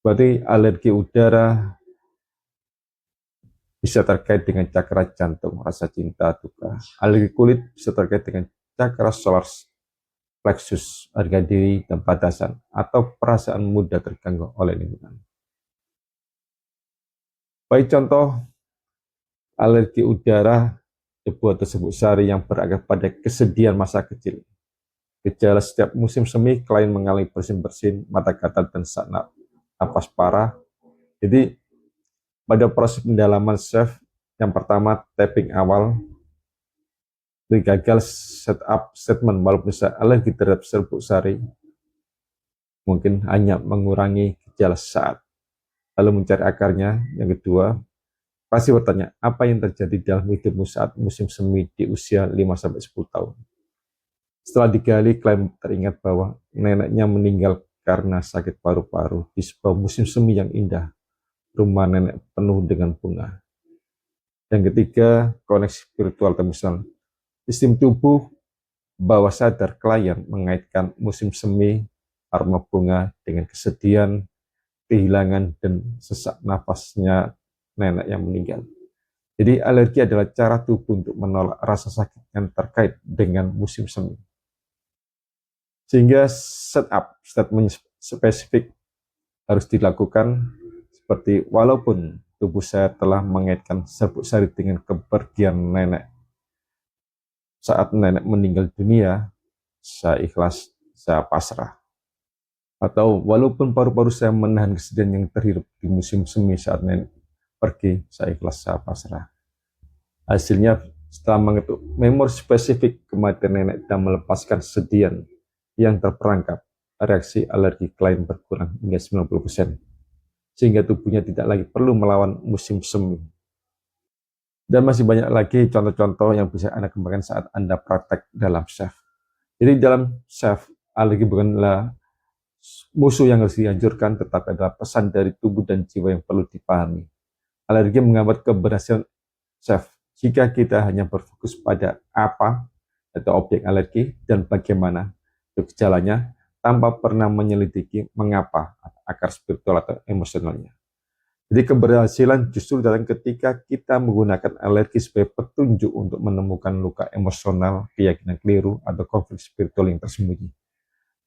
Berarti alergi udara bisa terkait dengan cakra jantung, rasa cinta, duka. Alergi kulit bisa terkait dengan cakra solar plexus, harga diri, dan batasan, atau perasaan mudah terganggu oleh lingkungan. Baik contoh, alergi udara, debu atau serbuk sari yang berakar pada kesedihan masa kecil. Gejala setiap musim semi, klien mengalami bersin-bersin, mata gatal, dan sesak napas parah. Jadi, pada proses pendalaman SEF, yang pertama, tapping awal, gagal setup statement walaupun bisa alergi terhadap serbuk sari, mungkin hanya mengurangi gejala saat. Lalu mencari akarnya. Yang kedua, pasti bertanya, apa yang terjadi dalam hidupmu saat musim semi di usia 5-10 tahun? Setelah digali, klien teringat bahwa neneknya meninggal karena sakit paru-paru di sebuah musim semi yang indah. Rumah nenek penuh dengan bunga. Yang ketiga, koneksi spiritual emosional. Sistem tubuh bawah sadar klien mengaitkan musim semi, aroma bunga dengan kesedihan, kehilangan, dan sesak nafasnya nenek yang meninggal. Jadi alergi adalah cara tubuh untuk menolak rasa sakit yang terkait dengan musim semi. Sehingga statement spesifik harus dilakukan seperti walaupun tubuh saya telah mengaitkan serbuk sari dengan kepergian nenek. Saat nenek meninggal dunia, saya ikhlas, saya pasrah. Atau walaupun paru-paru saya menahan kesedihan yang terhirup di musim semi saat nenek pergi, saya ikhlas, saya pasrah. Hasilnya setelah mengetuk memori spesifik kematian nenek dan melepaskan kesedihan yang terperangkap, reaksi alergi klien berkurang hingga 90%, sehingga tubuhnya tidak lagi perlu melawan musim semi. Dan masih banyak lagi contoh-contoh yang bisa Anda kembangkan saat Anda praktek dalam SEF. Jadi dalam SEF, alergi bukanlah musuh yang harus dihancurkan, tetapi adalah pesan dari tubuh dan jiwa yang perlu dipahami. Alergi menghambat keberhasilan SEF jika kita hanya berfokus pada apa atau objek alergi dan bagaimana untuk gejalanya tanpa pernah menyelidiki mengapa akar spiritual atau emosionalnya. Jadi keberhasilan justru datang ketika kita menggunakan alergi sebagai petunjuk untuk menemukan luka emosional, keyakinan keliru, atau konflik spiritual yang tersembunyi.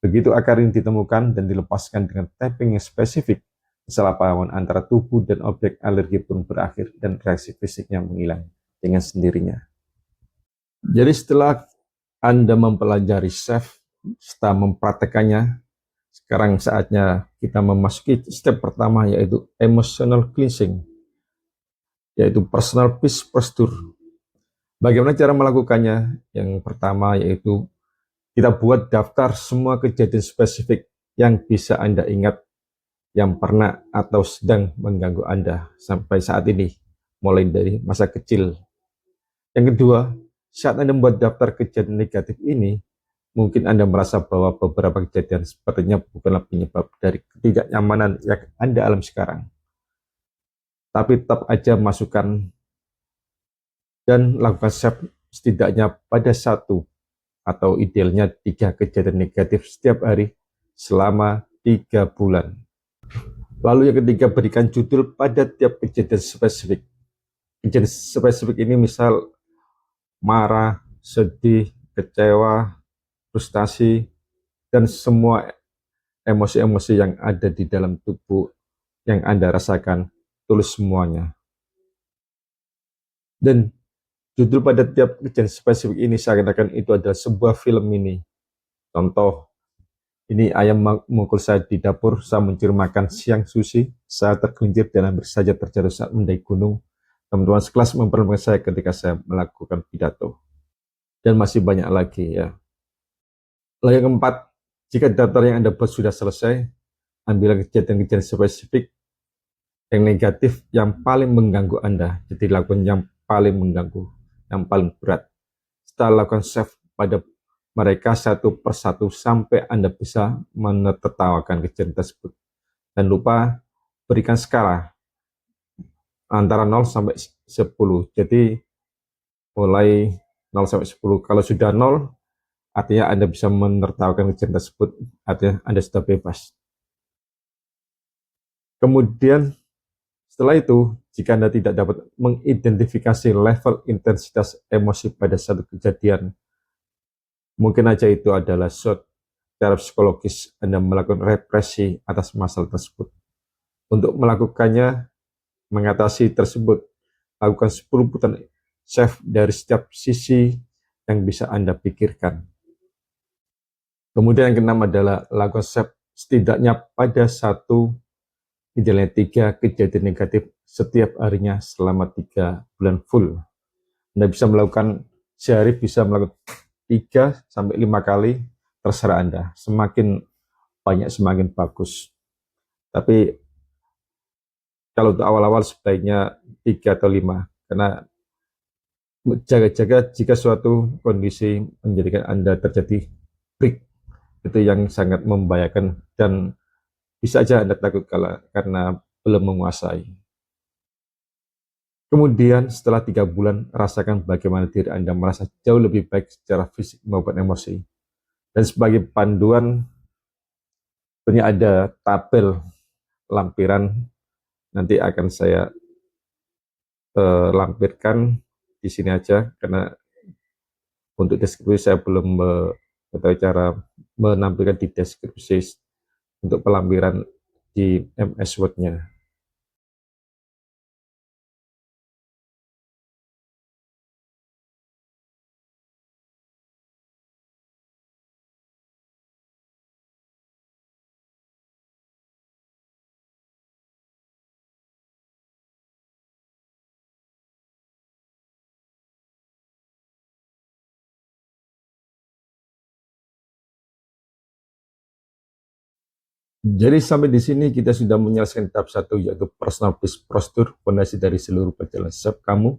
Begitu akar ini ditemukan dan dilepaskan dengan tapping yang spesifik, Kesalahpahaman antara tubuh dan objek alergi pun berakhir dan reaksi fisiknya menghilang dengan sendirinya. Jadi setelah Anda mempelajari SAFE, setelah mempraktekannya, sekarang saatnya kita memasuki step pertama, yaitu emotional cleansing, yaitu personal peace posture. Bagaimana cara melakukannya? Yang pertama yaitu kita buat daftar semua kejadian spesifik yang bisa Anda ingat, yang pernah atau sedang mengganggu Anda sampai saat ini, mulai dari masa kecil. Yang kedua, saat Anda membuat daftar kejadian negatif ini, mungkin Anda merasa bahwa beberapa kejadian sepertinya bukanlah penyebab dari ketidaknyamanan yang Anda alami sekarang. Tapi tetap aja masukkan dan lakukan setidaknya pada satu atau idealnya 3 kejadian negatif setiap hari selama 3 bulan. Lalu yang ketiga, berikan judul pada tiap kejadian spesifik. Kejadian spesifik ini misal marah, sedih, kecewa, frustasi, dan semua emosi-emosi yang ada di dalam tubuh yang Anda rasakan, tulis semuanya. Dan judul pada tiap kejadian spesifik ini seakan-akan itu adalah sebuah film ini. Contoh, ini ayam memukul saya di dapur, saya mencuri makan siang sushi, saya tergelincir dan hampir saja terjatuh saat mendaki gunung. Teman-teman sekelas memperlakukan saya ketika saya melakukan pidato. Dan masih banyak lagi ya. Lalu yang keempat, jika daftar yang Anda buat sudah selesai, ambil kejadian-kejadian spesifik yang negatif yang paling mengganggu Anda. Jadi lakukan yang paling mengganggu, yang paling berat. Setelah lakukan save pada mereka satu persatu sampai Anda bisa menertawakan kejadian tersebut. Dan lupa berikan skala antara 0 sampai 10. Jadi mulai 0 sampai 10. Kalau sudah 0, artinya Anda bisa menertawakan kejadian tersebut, artinya Anda sudah bebas. Kemudian setelah itu, jika Anda tidak dapat mengidentifikasi level intensitas emosi pada satu kejadian, mungkin aja itu adalah secara psikologis Anda melakukan represi atas masalah tersebut. Untuk melakukannya, mengatasi tersebut, lakukan 10 putaran save dari setiap sisi yang bisa Anda pikirkan. Kemudian yang keenam adalah lakukan save setidaknya pada satu, idealnya 3 kejadian negatif setiap harinya selama 3 bulan full. Anda bisa melakukan sehari, bisa melakukan 3 sampai 5 kali, terserah Anda. Semakin banyak semakin bagus. Tapi kalau untuk awal-awal sebaiknya 3 atau 5, karena jaga-jaga jika suatu kondisi menjadikan Anda terjadi break, itu yang sangat membahayakan dan bisa aja Anda takut karena belum menguasai. Kemudian setelah 3 bulan, rasakan bagaimana diri Anda merasa jauh lebih baik secara fisik maupun emosi. Dan sebagai panduan, ini ada tabel lampiran, nanti akan saya lampirkan di sini aja, karena untuk deskripsi saya belum mengetahui cara menampilkan di deskripsi untuk pelampiran di MS Word-nya. Jadi sampai di sini kita sudah menyelesaikan tahap 1, yaitu personal peace posture, fondasi dari seluruh perjalanan self kamu.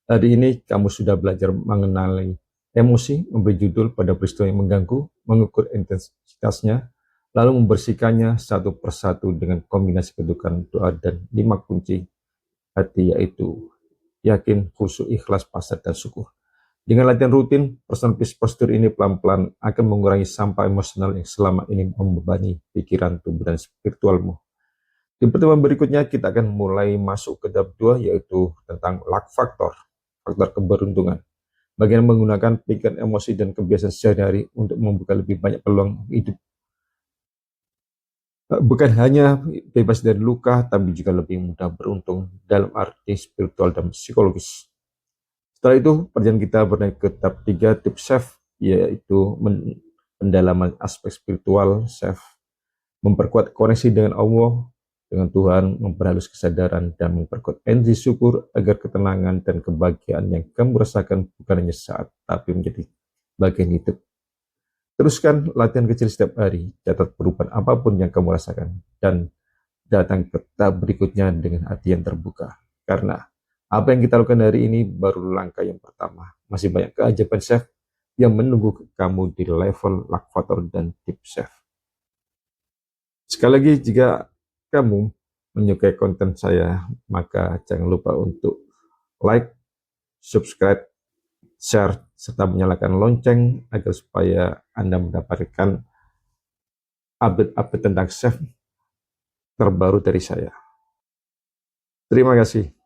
Hari ini kamu sudah belajar mengenali emosi, memberi judul pada peristiwa yang mengganggu, mengukur intensitasnya, lalu membersihkannya satu persatu dengan kombinasi kedudukan doa dan 5 kunci hati, yaitu yakin, khusyuk, ikhlas, pasrah, dan syukur. Dengan latihan rutin, personal peace posture ini pelan-pelan akan mengurangi sampah emosional yang selama ini membebani pikiran, tubuh, dan spiritualmu. Di pertemuan berikutnya, kita akan mulai masuk ke tahap 2, yaitu tentang luck factor, faktor keberuntungan. Bagaimana menggunakan pikiran, emosi, dan kebiasaan sehari-hari untuk membuka lebih banyak peluang hidup Bukan hanya bebas dari luka, tapi juga lebih mudah beruntung dalam arti spiritual dan psikologis. Setelah itu, perjalanan kita bernaik ke tahap 3, tips chef, yaitu pendalaman aspek spiritual chef, memperkuat koneksi dengan Allah, dengan Tuhan, memperhalus kesadaran, dan memperkuat energi syukur agar ketenangan dan kebahagiaan yang kamu rasakan bukan hanya saat, tapi menjadi bagian hidup. Teruskan latihan kecil setiap hari, catat perubahan apapun yang kamu rasakan, dan datang ke tahap berikutnya dengan hati yang terbuka. Karena apa yang kita lakukan hari ini baru langkah yang pertama. Masih banyak keajaiban chef yang menunggu kamu di level lakvator dan tip chef. Sekali lagi, jika kamu menyukai konten saya, maka jangan lupa untuk like, subscribe, share, serta menyalakan lonceng agar supaya Anda mendapatkan update-update tentang chef terbaru dari saya. Terima kasih.